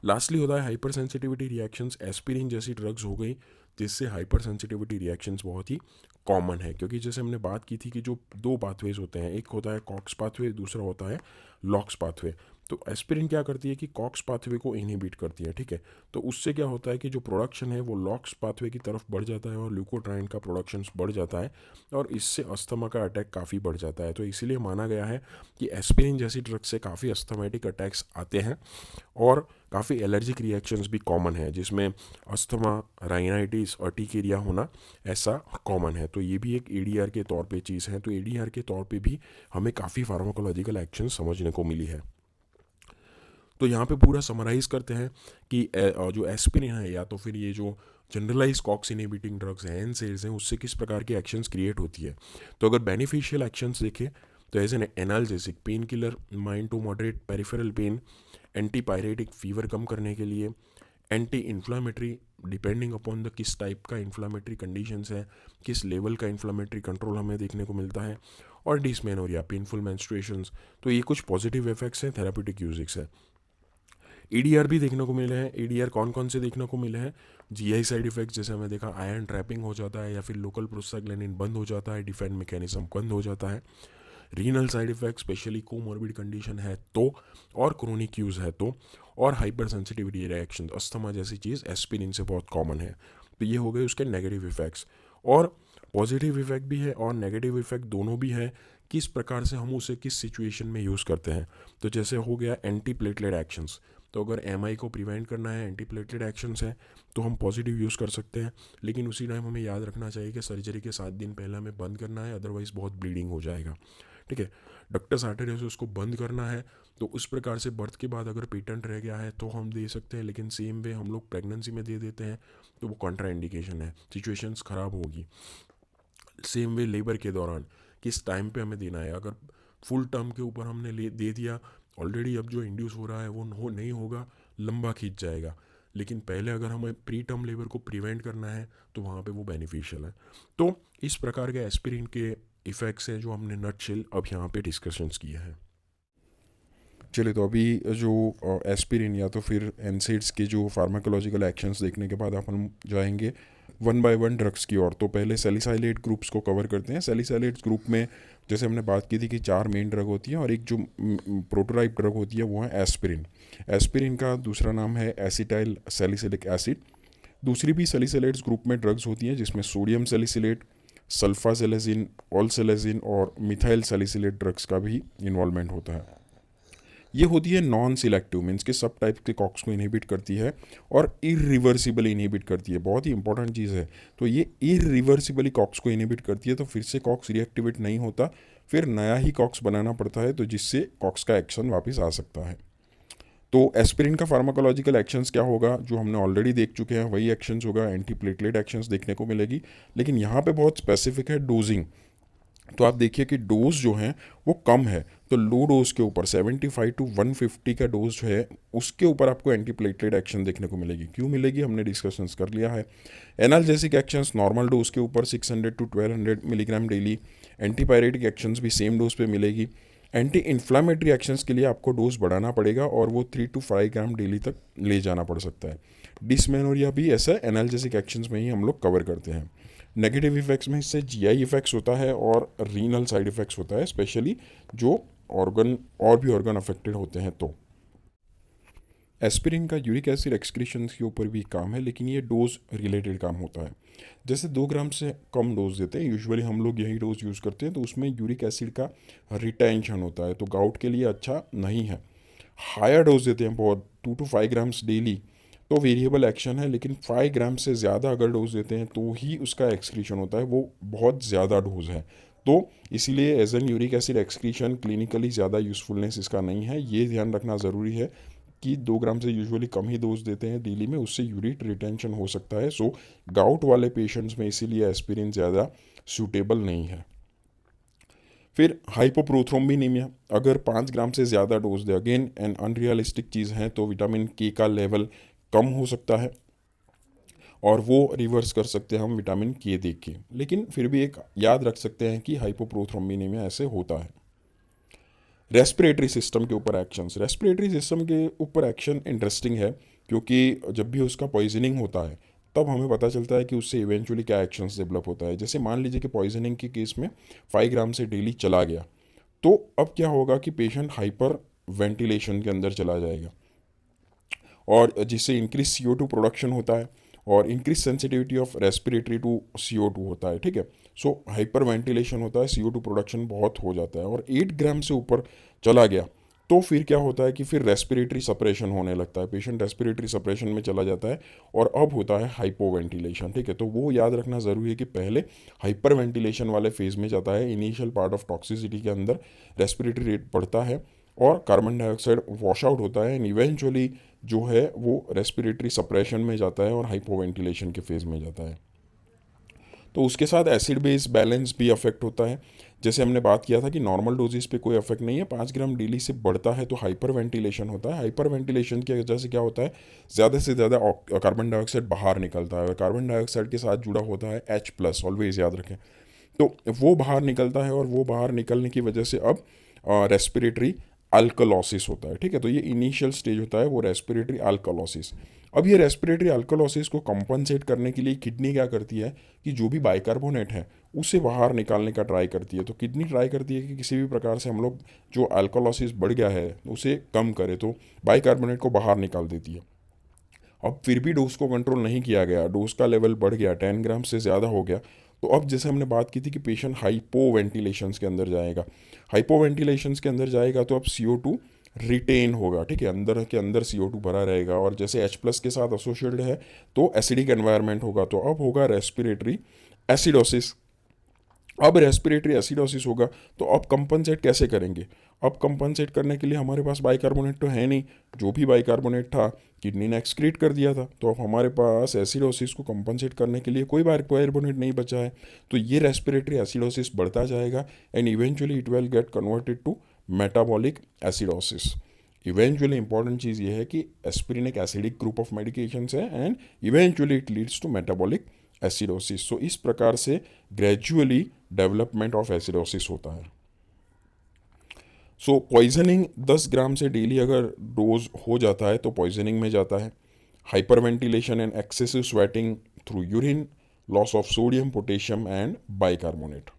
लास्टली होता है हाइपर सेंसिटिविटी रिएक्शंस। एस्पिरिन जैसी ड्रग्स हो गई जिससे हाइपर सेंसिटिविटी रिएक्शंस बहुत ही कॉमन है, क्योंकि जैसे हमने बात की थी कि जो दो पाथवेज होते हैं, एक होता है कॉक्स पाथवे, दूसरा होता है लॉक्स पाथवे। तो एस्पिरिन क्या करती है कि कॉक्स पाथवे को इनहिबिट करती है, ठीक है। तो उससे क्या होता है कि जो प्रोडक्शन है वो लॉक्स पाथवे की तरफ बढ़ जाता है और ल्यूकोट्राइन का प्रोडक्शन बढ़ जाता है और इससे अस्थमा का अटैक काफ़ी बढ़ जाता है। तो इसीलिए माना गया है कि एस्पिरिन जैसी ड्रग से काफ़ी अस्थमेटिक अटैक्स आते हैं और काफ़ी एलर्जिक रिएक्शंस भी कॉमन है, जिसमें अस्थमा, राइनाइटिस, अर्टिकेरिया होना ऐसा कॉमन है। तो ये भी एक एडीआर के तौर पे चीज़ है। तो एडीआर के तौर पे भी हमें काफ़ी फार्माकोलॉजिकल एक्शन समझने को मिली है। तो यहाँ पे पूरा समराइज़ करते हैं कि जो एस्पिरिन है या तो फिर ये जो जनरलाइज कॉक्स इनहिबिटिंग ड्रग्स हैं, एनसेड्स हैं, उससे किस प्रकार की एक्शंस क्रिएट होती है। तो अगर बेनिफिशियल एक्शंस देखें तो as an analgesic, pain killer, mild to moderate peripheral pain, antipyretic, fever कम करने के लिए, anti inflammatory, depending upon the किस टाइप का इन्फ्लामेटरी कंडीशंस है, किस लेवल का इन्फ्लामेटरी कंट्रोल हमें देखने को मिलता है, और डिसमेनोरिया, पेनफुल मेंस्ट्रुएशंस। तो ये कुछ पॉजिटिव इफेक्ट्स हैं, थेराप्यूटिक यूजिक्स है। ईडीआर भी देखने को मिले हैं। ईडीआर कौन कौन से देखने को मिले हैं? जीआई साइड इफेक्ट्स, जैसे हमें देखा आयरन ट्रैपिंग हो जाता है या फिर लोकल प्रोस्टाग्लैंडिन बंद हो जाता है, डिफेंड मैकेनिज्म बंद हो जाता है। Renal side effect, specially comorbid condition है तो, और क्रोनिक यूज़ है तो, और हाइपर सेंसिटिविटी रिएक्शन, अस्थमा जैसी चीज़ एस्पिरिन से बहुत कॉमन है। तो ये हो गए उसके नेगेटिव इफेक्ट्स। और पॉजिटिव इफेक्ट भी है और नेगेटिव इफेक्ट दोनों भी है, किस प्रकार से हम उसे किस सिचुएशन में यूज़ करते हैं। तो जैसे हो गया एंटी प्लेटलेट एक्शंस, तो अगर एमआई को प्रिवेंट करना है, एंटी प्लेटलेट एक्शंस है, तो हम पॉजिटिव यूज़ कर सकते हैं। लेकिन उसी टाइम हमें याद रखना चाहिए कि सर्जरी के 7 दिन पहले हमें बंद करना है, अदरवाइज़ बहुत ब्लीडिंग हो जाएगा, ठीक है। डक्टस आर्टेरिया से उसको बंद करना है, तो उस प्रकार से बर्थ के बाद अगर पेटेंट रह गया है तो हम दे सकते हैं, लेकिन सेम वे हम लोग प्रेगनेंसी में दे देते हैं तो वो कॉन्ट्रा इंडिकेशन है, सिचुएशंस ख़राब होगी। सेम वे लेबर के दौरान किस टाइम पे हमें देना है, अगर फुल टर्म के ऊपर हमने दे दिया, ऑलरेडी अब जो इंड्यूस हो रहा है वो नहीं होगा, लंबा खींच जाएगा। लेकिन पहले अगर हमें प्री टर्म लेबर को प्रिवेंट करना है तो वहाँ पे वो बेनिफिशियल है। तो इस प्रकार के एस्पिरिन के इफ़ेक्ट्स हैं जो हमने नटशेल अब यहाँ पे डिस्कशंस किए हैं। चलिए, तो अभी जो एस्पिरिन या तो फिर एनसेड्स के जो फार्माकोलॉजिकल एक्शंस देखने के बाद हम जाएंगे वन बाय वन ड्रग्स की ओर। तो पहले सैलिसाइलेट ग्रुप्स को कवर करते हैं। सैलिसाइलेट ग्रुप में जैसे हमने बात की थी कि 4 मेन ड्रग होती हैं और एक जो प्रोटोटाइप ड्रग होती है वो है एस्पिरिन। एस्पिरिन का दूसरा नाम है एसिटाइल सैलिसिलिक एसिड। दूसरी भी सैलिसाइलेट्स ग्रुप में ड्रग्स होती हैं जिसमें सोडियम सैलिसिलेट, सल्फासेलेजिन, ऑलसेलेजिन और मिथाइल सैलिसिलेट ड्रग्स का भी इन्वॉल्वमेंट होता है। ये होती है नॉन सिलेक्टिव, मीन्स के सब टाइप के कॉक्स को इनहिबिट करती है और इरिवर्सिबली इनहिबिट करती है। बहुत ही इंपॉर्टेंट चीज़ है। तो ये इरिवर्सिबली कॉक्स को इनहिबिट करती है, तो फिर से कॉक्स रिएक्टिवेट नहीं होता, फिर नया ही कॉक्स बनाना पड़ता है, तो जिससे कॉक्स का एक्शन वापस आ सकता है। तो एस्पिरिन का फार्माकोलॉजिकल एक्शंस क्या होगा, जो हमने ऑलरेडी देख चुके हैं वही एक्शंस होगा। एंटी प्लेटलेट एक्शंस देखने को मिलेगी, लेकिन यहाँ पे बहुत स्पेसिफिक है डोजिंग। तो आप देखिए कि डोज जो है वो कम है, तो लो डोज के ऊपर 75 टू 150 का डोज जो है उसके ऊपर आपको एंटी प्लेटलेट एक्शन देखने को मिलेगी। क्यों मिलेगी, हमने डिस्कशंस कर लिया है। एनाल्जेसिक एक्शंस नॉर्मल डोज के ऊपर 600 to 1200 milligram daily. Antipyretic actions भी सेम डोज पे मिलेगी। एंटी इन्फ्लामेटरी एक्शंस के लिए आपको डोज बढ़ाना पड़ेगा और वो 3 टू 5 ग्राम डेली तक ले जाना पड़ सकता है। डिसमेनोरिया भी ऐसा एनाल्जेसिक एक्शंस में ही हम लोग कवर करते हैं। नेगेटिव इफेक्ट्स में इससे जीआई इफेक्ट्स होता है और रीनल साइड इफेक्ट्स होता है, स्पेशली जो ऑर्गन और भी ऑर्गन अफेक्टेड होते हैं। तो एस्पिरिन का यूरिक एसिड एक्सक्रीशन के ऊपर भी काम है, लेकिन ये डोज रिलेटेड काम होता है। जैसे 2 ग्राम से कम डोज देते हैं, यूजुअली हम लोग यही डोज यूज़ करते हैं, तो उसमें यूरिक एसिड का रिटेंशन होता है, तो गाउट के लिए अच्छा नहीं है। हायर डोज देते हैं बहुत, 2 टू 5 ग्राम्स डेली, तो वेरिएबल एक्शन है, लेकिन 5 ग्राम से ज़्यादा अगर डोज देते हैं तो ही उसका एक्सक्रीशन होता है, वो बहुत ज़्यादा डोज है। तो इसीलिए as an uric acid excretion clinically ज़्यादा यूज़फुलनेस इसका नहीं है। ये ध्यान रखना ज़रूरी है कि 2 ग्राम से यूजुअली कम ही डोज देते हैं डेली में, उससे यूरिक रिटेंशन हो सकता है। सो गाउट वाले पेशेंट्स में इसीलिए एस्पिरिन ज़्यादा सूटेबल नहीं है। फिर हाइपोप्रोथ्रोम्बिनीमिया, अगर 5 ग्राम से ज़्यादा डोज दे, अगेन एन अनरियलिस्टिक चीज़ है, तो विटामिन के का लेवल कम हो सकता है। और वो रिवर्स कर सकते हैं हम विटामिन के दे के। लेकिन फिर भी एक याद रख सकते हैं कि हाइपोप्रोथ्रोम्बिनेमिया ऐसे होता है। रेस्पिरेटरी सिस्टम के ऊपर एक्शंस, रेस्पिरेटरी सिस्टम के ऊपर एक्शन इंटरेस्टिंग है, क्योंकि जब भी उसका पॉइजनिंग होता है तब हमें पता चलता है कि उससे इवेंचुअली क्या एक्शंस डेवलप होता है। जैसे मान लीजिए कि पॉइजनिंग के केस में 5 ग्राम से डेली चला गया, तो अब क्या होगा कि पेशेंट हाइपर वेंटिलेशन के अंदर चला जाएगा, और जिससे इंक्रीज CO2 प्रोडक्शन होता है और increase sensitivity of respiratory to CO2 होता है। ठीक है, सो हाइपर वेंटिलेशन होता है, CO2 प्रोडक्शन बहुत हो जाता है, और 8 ग्राम से ऊपर चला गया तो फिर क्या होता है कि फिर रेस्पिरेटरी सप्रेशन होने लगता है, पेशेंट रेस्पिरेटरी सप्रेशन में चला जाता है और अब होता है हाइपोवेंटिलेशन। ठीक है, तो वो याद रखना ज़रूरी है कि पहले हाइपर वेंटिलेशन वाले फेज में जाता है, इनिशियल पार्ट ऑफ टॉक्सिसिटी के अंदर रेस्पिरेटरी रेट बढ़ता है और कार्बन डाइऑक्साइड वॉश आउट होता है, एंड इवेंचुअली जो है वो रेस्पिरेटरी सप्रेशन में जाता है और हाइपोवेंटिलेशन के फेज में जाता है। तो उसके साथ एसिड बेस बैलेंस भी अफेक्ट होता है। जैसे हमने बात किया था कि नॉर्मल डोजेस पे कोई अफेक्ट नहीं है, 5 ग्राम डेली से बढ़ता है तो हाइपर वेंटिलेशन होता है। हाइपर वेंटिलेशन की वजह से क्या होता है, ज़्यादा से ज़्यादा कार्बन डाइऑक्साइड बाहर निकलता है, और कार्बन डाइऑक्साइड के साथ जुड़ा होता है H+, ऑलवेज याद रखें। तो वो बाहर निकलता है, और वो बाहर निकलने की वजह से अब रेस्पिरेटरी अल्कलोसिस होता है। ठीक है, तो ये इनिशियल स्टेज होता है वो रेस्पिरेटरी अल्कलोसिस। अब ये रेस्पिरेटरी अल्कलोसिस को कंपनसेट करने के लिए किडनी क्या करती है कि जो भी बाइकार्बोनेट है उसे बाहर निकालने का ट्राई करती है। तो किडनी ट्राई करती है कि किसी भी प्रकार से हम लोग जो अल्कलोसिस बढ़ गया है उसे कम करें, तो बाइकार्बोनेट को बाहर निकाल देती है। अब फिर भी डोज को कंट्रोल नहीं किया गया, डोज का लेवल बढ़ गया, 10 ग्राम से ज़्यादा हो गया, तो अब जैसे हमने बात की थी कि पेशेंट हाइपो वेंटिलेशंस के अंदर जाएगा। हाइपो वेंटिलेशंस के अंदर जाएगा तो अब CO2 रिटेन होगा। ठीक है, अंदर के अंदर CO2 भरा रहेगा, और जैसे H+ के साथ एसोसिएटेड है तो एसिडिक एनवायरनमेंट होगा, तो अब होगा रेस्पिरेटरी एसिडोसिस। अब रेस्पिरेटरी एसिडोसिस होगा, तो अब कंपनसेट कैसे करेंगे। अब कंपनसेट करने के लिए हमारे पास बाइकार्बोनेट तो है नहीं, जो भी बाइकार्बोनेट था किडनी ने एक्सक्रीट कर दिया था, तो अब हमारे पास एसिडोसिस को कंपनसेट करने के लिए कोई बाइकार्बोनेट नहीं बचा है। तो ये रेस्पिरेटरी एसिडोसिस बढ़ता जाएगा, and eventually it will get converted to metabolic acidosis. Eventually important चीज़ ये है कि एस्पिरिन एक एसिडिक ग्रुप ऑफ मेडिकेशंस है, and eventually it leads to metabolic acidosis. So इस प्रकार से ग्रेजुअली डेवलपमेंट ऑफ एसिडोसिस होता है। सो पॉइजनिंग 10 ग्राम से डेली अगर डोज हो जाता है तो पॉइजनिंग में जाता है। Hyper ventilation and excessive sweating through urine, loss of sodium, potassium and bicarbonate.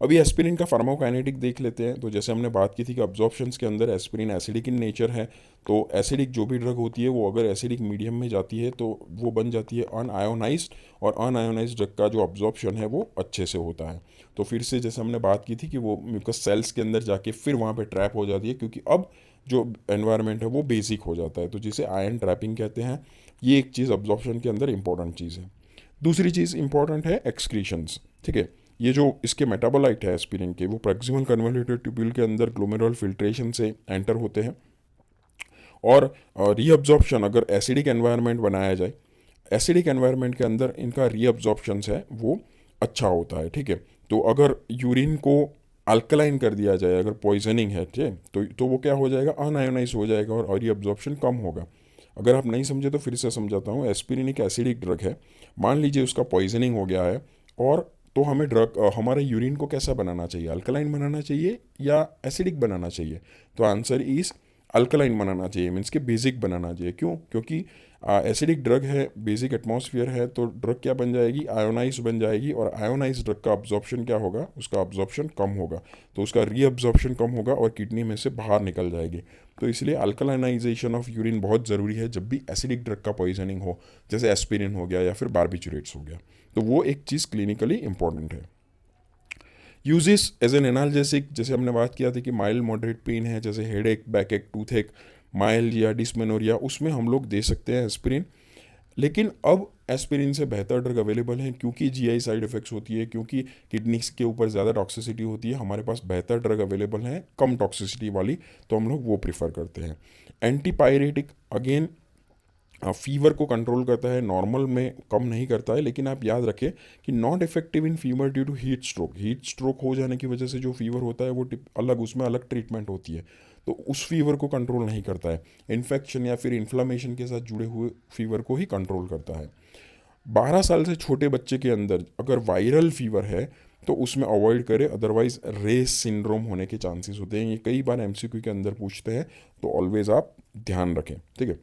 अभी एस्पिरिन का फार्माकोकाइनेटिक देख लेते हैं। तो जैसे हमने बात की थी कि अब्जॉर्प्शंस के अंदर एस्पिरिन एसिडिक इन नेचर है, तो एसिडिक जो भी ड्रग होती है वो अगर एसिडिक मीडियम में जाती है तो वो बन जाती है अनआयोनाइज्ड, और अनआयोनाइज्ड ड्रग का जो अब्जॉर्प्शन है वो अच्छे से होता है। तो फिर से जैसे हमने बात की थी कि वो म्यूकस सेल्स के अंदर जाके फिर वहाँ पर ट्रैप हो जाती है, क्योंकि अब जो एनवायरनमेंट है वो बेसिक हो जाता है, तो जिसे आयन ट्रैपिंग कहते हैं। ये एक चीज़ अब्जॉर्प्शन के अंदर इंपॉर्टेंट चीज़ है। दूसरी चीज़ इंपॉर्टेंट है एक्सक्रीशंस। ठीक है, ये जो इसके मेटाबोलाइट है एस्पिरिन के, वो प्रॉक्सिमल कन्वोल्यूटेड ट्यूब्यूल के अंदर ग्लोमेरुलर फिल्ट्रेशन से एंटर होते हैं, और रीअब्जॉर्प्शन अगर एसिडिक एनवायरनमेंट बनाया जाए, एसिडिक एनवायरनमेंट के अंदर इनका रीअब्जॉर्प्शन है वो अच्छा होता है। ठीक है, तो अगर यूरिन को अल्कलाइन कर दिया जाए, अगर पॉइजनिंग है, ठीक है, तो वो क्या हो जाएगा, अनआयोनाइज हो जाएगा और रीअब्जॉर्प्शन कम होगा। अगर आप नहीं समझे तो फिर से समझाता हूँ। एस्पिरिन एक एसिडिक ड्रग है, मान लीजिए उसका पॉइजनिंग हो गया है, और तो हमें ड्रग हमारे यूरिन को कैसा बनाना चाहिए, अल्कलाइन बनाना चाहिए या एसिडिक बनाना चाहिए। तो आंसर इज अल्कलाइन बनाना चाहिए, मीन्स के बेसिक बनाना चाहिए। क्यों, क्योंकि एसिडिक ड्रग है, बेसिक एटमॉस्फेयर है, तो ड्रग क्या बन जाएगी, आयोनाइज बन जाएगी, और आयोनाइज ड्रग का अब्जॉर्प्शन क्या होगा, उसका अब्जॉर्प्शन कम होगा, तो उसका रीअब्जॉर्प्शन कम होगा और किडनी में से बाहर निकल जाएगी। तो इसलिए अल्कलाइनाइजेशन ऑफ यूरिन बहुत ज़रूरी है जब भी एसिडिक ड्रग का पॉइजनिंग हो, जैसे एस्पिरिन हो गया या फिर बारबिचुरेट्स हो गया, तो वो एक चीज़ क्लिनिकली इंपॉर्टेंट है। यूजेस एज एन एनाल्जेसिक, जैसे हमने बात किया था कि माइल्ड मॉडरेट पेन है, जैसे हेड एक, बैक एक, टूथ एक, माइल्ड या डिस्मेनोरिया, उसमें हम लोग दे सकते हैं एस्पिरिन। लेकिन अब एस्पिरिन से बेहतर ड्रग अवेलेबल हैं, क्योंकि GI साइड इफ़ेक्ट्स होती है, क्योंकि किडनीज के ऊपर ज़्यादा टॉक्सिसिटी होती है, हमारे पास बेहतर ड्रग अवेलेबल हैं कम टॉक्सिसिटी वाली, तो हम लोग वो प्रीफर करते हैं। एंटीपायरेटिक अगेन फीवर को कंट्रोल करता है, नॉर्मल में कम नहीं करता है, लेकिन आप याद रखें कि not effective in fever due to heat stroke. Heat stroke हो जाने की वजह से जो फीवर होता है वो अलग, उसमें अलग ट्रीटमेंट होती है। तो उस फीवर को कंट्रोल नहीं करता है, इन्फेक्शन या फिर इन्फ्लामेशन के साथ जुड़े हुए फीवर को ही कंट्रोल करता है। 12 साल से छोटे बच्चे के अंदर अगर वायरल फीवर है तो उसमें अवॉइड करें, अदरवाइज रेस सिंड्रोम होने के चांसेस होते हैं। ये कई बार एमसीक्यू के अंदर पूछते हैं, तो ऑलवेज आप ध्यान रखें, ठीक है।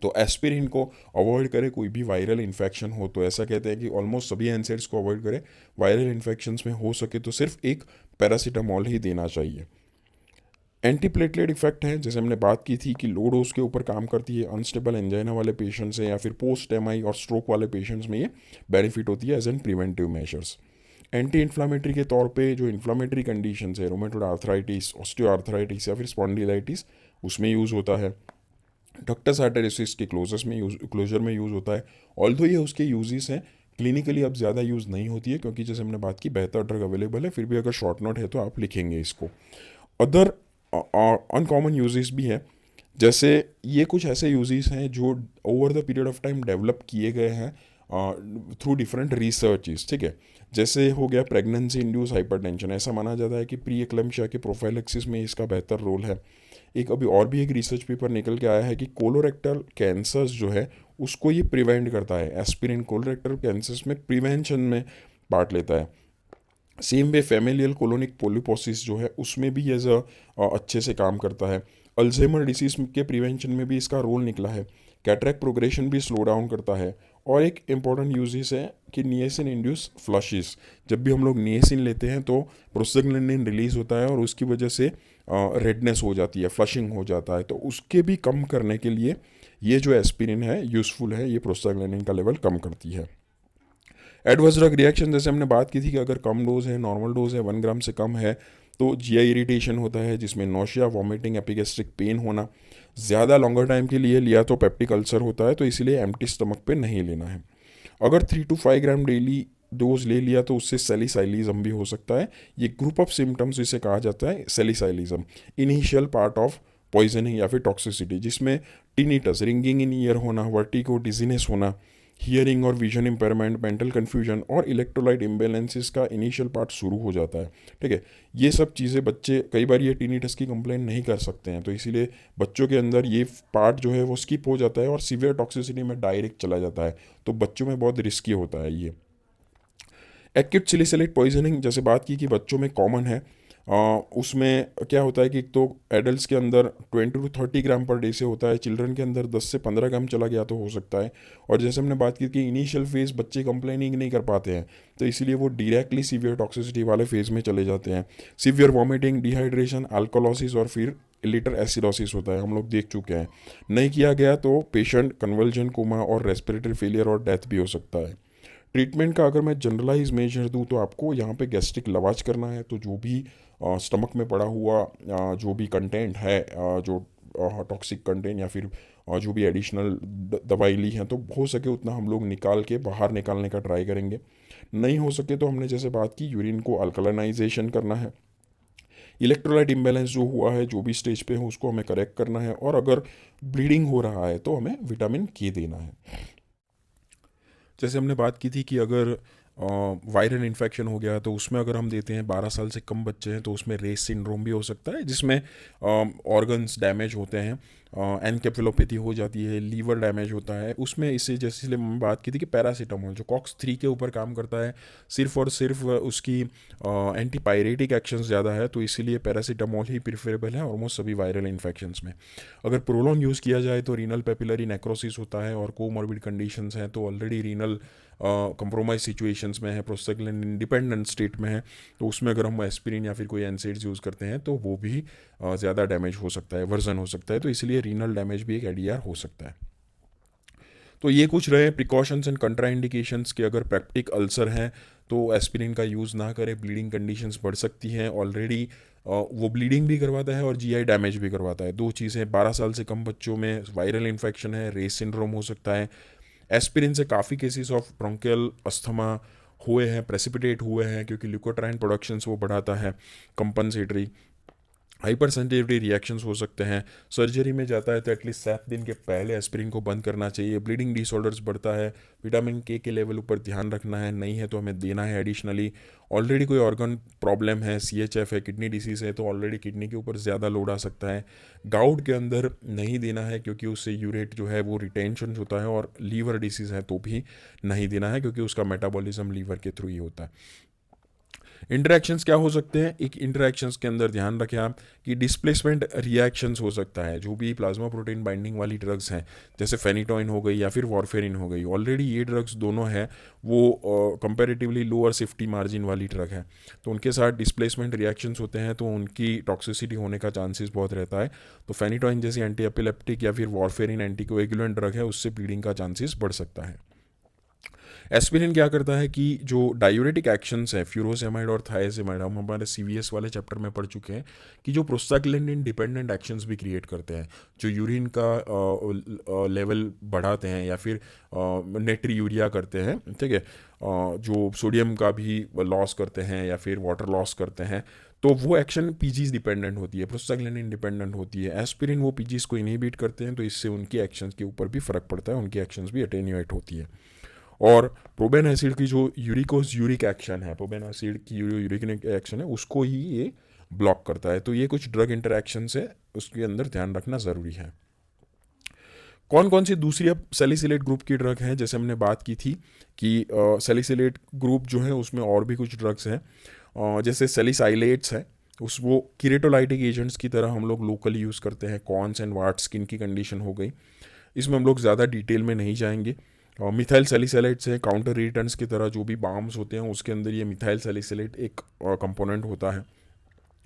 तो एस्पिरिन को अवॉइड करें, कोई भी वायरल इन्फेक्शन हो तो ऐसा कहते हैं कि ऑलमोस्ट सभी एनसेड्स को अवॉइड करें। वायरल इन्फेक्शंस में हो सके तो सिर्फ एक पैरासीटामोल ही देना चाहिए। एंटीप्लेटलेट इफेक्ट है, जैसे हमने बात की थी कि लो डोज के ऊपर काम करती है, अनस्टेबल एंजाइना वाले पेशेंट्स हैं या फिर पोस्ट एमआई और स्ट्रोक वाले पेशेंट्स में ये बेनिफिट होती है as an preventive measures. Anti inflammatory के तौर पे जो इन्फ्लामेटरी कंडीशंस है, रोमेटोड आर्थराइटिस, ऑस्टियोआर्थराइटिस या फिर स्पॉन्डिलाइटिस, उसमें यूज़ होता है। डक्टस आर्टेरियोसिस के क्लोजर में यूज़ होता है। ऑल्दो ये उसके यूजेस हैं, क्लिनिकली अब ज़्यादा यूज़ नहीं होती है क्योंकि जैसे हमने बात की बेहतर ड्रग अवेलेबल है, फिर भी अगर शॉर्ट नोट है तो आप लिखेंगे इसको। अदर अनकॉमन यूजेस भी हैं, जैसे ये कुछ ऐसे यूजेस हैं जो over the period of time develop किए गए हैं थ्रू डिफरेंट रिसर्चेस, ठीक है। जैसे हो गया प्रेगनेंसी इंड्यूस हाइपरटेंशन, ऐसा माना जाता है कि प्री एक्लेम्पशिया के प्रोफाइलेक्सिस में इसका बेहतर रोल है। एक अभी और भी एक रिसर्च पेपर निकल के आया है कि कोलोरेक्टल कैंसर्स जो है उसको ये प्रिवेंट करता है। एस्पिरिन कोलोरेक्टल कैंसर्स में प्रिवेंशन में पार्ट लेता है। Same way familial colonic polyposis जो है उसमें भी एज अच्छे से काम करता है। अल्जाइमर डिसीज के प्रिवेंशन में भी इसका रोल निकला है। कैटरेक्ट प्रोग्रेशन भी स्लो डाउन करता है। और एक इम्पॉर्टेंट यूजेस है कि निएसिन इंड्यूस फ्लशेस, जब भी हम लोग निएसिन लेते हैं तो प्रोस्टाग्लैंडिन रिलीज होता है और उसकी वजह से रेडनेस हो जाती है, फ्लशिंग हो जाता है, तो उसके भी कम करने के लिए ये जो एस्पिरिन है यूज़फुल है, ये प्रोस्टाग्लैंडिन का लेवल कम करती है। एडवर्स ड्रग रिएक्शन, जैसे हमने बात की थी कि अगर कम डोज है, नॉर्मल डोज है 1 ग्राम से कम है, तो जीआई इरिटेशन होता है जिसमें नोशिया, वॉमिटिंग, एपिगेस्ट्रिक पेन होना। ज़्यादा लॉन्गर टाइम के लिए लिया तो पेप्टिक अल्सर होता है, तो इसीलिए एम्प्टी स्टमक पे नहीं लेना है। अगर 3 to 5 ग्राम डेली डोज ले लिया तो उससे सेलिसाइलिज्म भी हो सकता है। ये ग्रुप ऑफ सिम्टम्स इसे कहा जाता है सेलिसाइलिज्म, इनिशियल पार्ट ऑफ पॉइजनिंग या फिर टॉक्सिसिटी, जिसमें टिनिटस, रिंगिंग इन ईयर होना, वर्टिगो, डिजीनेस होना, हियरिंग और विजन इम्पेयरमेंट, मेंटल कन्फ्यूजन और इलेक्ट्रोलाइट इम्बेलेंसेस का इनिशियल पार्ट शुरू हो जाता है, ठीक है। ये सब चीज़ें बच्चे कई बार ये टिनिटस की कंप्लेन नहीं कर सकते हैं, तो इसीलिए बच्चों के अंदर ये पार्ट जो है वो स्किप हो जाता है और सीवियर टॉक्सिसिटी में डायरेक्ट चला जाता है, तो बच्चों में बहुत रिस्की होता है ये। एक्यूट सिलिसैलिक पॉइजनिंग, जैसे बात की कि बच्चों में कॉमन है, उसमें क्या होता है कि एक तो एडल्ट्स के अंदर 20 to 30 ग्राम पर डे से होता है, चिल्ड्रन के अंदर 10 से 15 ग्राम चला गया तो हो सकता है। और जैसे हमने बात की कि इनिशियल फेज़ बच्चे कंप्लेनिंग नहीं कर पाते हैं, तो इसीलिए वो डायरेक्टली सीवियर टॉक्सिसिटी वाले फेज़ में चले जाते हैं। सीवियर वॉमिटिंग, डिहाइड्रेशन, अल्कोलोसिस और फिर लिटर एसिडोसिस होता है, हम लोग देख चुके हैं। नहीं किया गया तो पेशेंट कन्वल्जन, कोमा और रेस्पिरेटरी फेलियर और डेथ भी हो सकता है। ट्रीटमेंट का अगर मैं जनरलाइज मेजर दूँ तो आपको यहाँ पे गैस्ट्रिक लवाज करना है, तो जो भी स्टमक में पड़ा हुआ जो भी कंटेंट है, जो टॉक्सिक कंटेंट या फिर जो भी एडिशनल दवाई ली है, तो हो सके उतना हम लोग निकाल के बाहर निकालने का ट्राई करेंगे। नहीं हो सके तो हमने जैसे बात की यूरिन को अल्कलाइनाइजेशन करना है। इलेक्ट्रोलाइट इम्बैलेंस जो हुआ है, जो भी स्टेज पे हो, उसको हमें करेक्ट करना है। और अगर ब्लीडिंग हो रहा है तो हमें विटामिन के देना है। जैसे हमने बात की थी कि अगर वायरल इन्फेक्शन हो गया तो उसमें अगर हम देते हैं, 12 साल से कम बच्चे हैं तो उसमें रेस सिंड्रोम भी हो सकता है, जिसमें ऑर्गन्स डैमेज होते हैं, एनकेफेलोपैथी हो जाती है, लीवर डैमेज होता है उसमें। इससे जैसे इसलिए हमने बात की थी कि पैरासीटामोल जो कॉक्स 3 के ऊपर काम करता है, सिर्फ और सिर्फ उसकी एंटीपायरेटिक एक्शन ज़्यादा है, तो इसीलिए पैरासीटामोल ही प्रिफरेबल है ऑलमोस्ट सभी वायरल इन्फेक्शंस में। अगर प्रोलॉन्ग यूज़ किया जाए तो रीनल पेपिलरी नेक्रोसिस होता है, और कोमॉर्बिड कंडीशंस हैं तो ऑलरेडी रीनल कंप्रोमाइज सिचुएशंस में है, प्रोस्टाग्लैंडिन इंडिपेंडेंट स्टेट में है, तो उसमें अगर हम एस्पिरिन या फिर कोई एनसेड्स यूज़ करते हैं तो वो भी ज़्यादा डैमेज हो सकता है, वर्जन हो सकता है, तो इसलिए रीनल डैमेज भी एक एडीआर हो सकता है। तो ये कुछ रहे प्रिकॉशंस एंड कंट्राइंडिकेशंस कि अगर पेप्टिक अल्सर हैं तो एस्पिरिन का यूज़ ना करें, ब्लीडिंग कंडीशंस बढ़ सकती हैं। ऑलरेडी वो ब्लीडिंग भी करवाता है और जीआई डैमेज भी करवाता है, दो चीज़ें। 12 साल से कम बच्चों में वायरल इन्फेक्शन है, रेस सिंड्रोम हो सकता है। एस्पिरिन से काफ़ी केसेस ऑफ ब्रोंकियल अस्थमा हुए हैं, प्रेसिपिटेट हुए हैं, क्योंकि ल्यूकोट्राइन प्रोडक्शंस वो बढ़ाता है कंपनसेटरी। हाइपर सेंसिटिविटी रिएक्शंस हो सकते हैं। सर्जरी में जाता है तो एटलीस्ट 7 दिन के पहले एस्पिरिन को बंद करना चाहिए। ब्लीडिंग डिसऑर्डर्स बढ़ता है, विटामिन के लेवल ऊपर ध्यान रखना है, नहीं है तो हमें देना है एडिशनली। ऑलरेडी कोई ऑर्गन प्रॉब्लम है, CHF है, किडनी डिसीज़ है, तो ऑलरेडी किडनी के ऊपर ज़्यादा लोड आ सकता है। गाउट के अंदर नहीं देना है क्योंकि उससे यूरेट जो है वो रिटेंशन होता है, और लीवर डिसीज़ है तो भी नहीं देना है क्योंकि उसका मेटाबॉलिज्म लीवर के थ्रू ही होता है। इंटरेक्शंस क्या हो सकते हैं? एक इंटरेक्शंस के अंदर ध्यान रखें आप कि डिस्प्लेसमेंट रिएक्शंस हो सकता है। जो भी प्लाज्मा प्रोटीन बाइंडिंग वाली ड्रग्स हैं, जैसे फेनिटोइन हो गई या फिर वॉरफेरिन हो गई, ऑलरेडी ये ड्रग्स दोनों हैं वो कंपैरेटिवली लोअर सेफ्टी मार्जिन वाली ड्रग है, तो उनके साथ डिस्प्लेसमेंट रिएक्शंस होते हैं तो उनकी टॉक्सिसिटी होने का चांसेस बहुत रहता है। तो फेनिटोइन जैसी एंटी एपिलेप्टिक या फिर वॉरफेरिन एंटीकोएगुलेंट ड्रग है, उससे ब्लीडिंग का चांसेस बढ़ सकता है। एस्पिरिन क्या करता है कि जो डायूरेटिक एक्शंस है, फ्यूरोसेमाइड और थायासेमाइड, हम हमारे CVS वाले चैप्टर में पढ़ चुके हैं कि जो प्रोस्टाग्लैंडिन डिपेंडेंट एक्शंस भी क्रिएट करते हैं, जो यूरिन का लेवल बढ़ाते हैं या फिर नेट्री यूरिया करते हैं, ठीक है, जो सोडियम का भी लॉस करते हैं या फिर वाटर लॉस करते हैं, तो वो एक्शन पीजीज डिपेंडेंट होती है, प्रोस्टाग्लैंडिन डिपेंडेंट होती है। एस्पिरिन वो पीजीज को इनहिबिट करते हैं, तो इससे उनकी एक्शंस के ऊपर भी फर्क पड़ता है, उनकी एक्शंस भी अटेन्यूएट होती है। और प्रोबेन एसिड की जो यूरिकोस यूरिक एक्शन है, प्रोबेन एसिड की जो यूरिक एक्शन है उसको ही ये ब्लॉक करता है। तो ये कुछ ड्रग इंटरेक्शन है, उसके अंदर ध्यान रखना ज़रूरी है। कौन कौन सी दूसरी अब सैलिसिलेट ग्रुप की ड्रग हैं? जैसे हमने बात की थी कि सैलिसिलेट ग्रुप जो है उसमें और भी कुछ ड्रग्स हैं, जैसे सैलिसाइलेट्स है, उस वो कीरेटोलाइटिक एजेंट्स की तरह हम लोग लोकली यूज़ करते हैं। कॉन्स एंड वाट स्किन की कंडीशन हो गई, इसमें हम लोग ज़्यादा डिटेल में नहीं जाएंगे। मिथाइल सैलिसैलेट्स है, काउंटर रिटर्न्स की तरह जो भी बाम्स होते हैं उसके अंदर ये मिथाइल सैलिसैलेट एक कंपोनेंट होता है।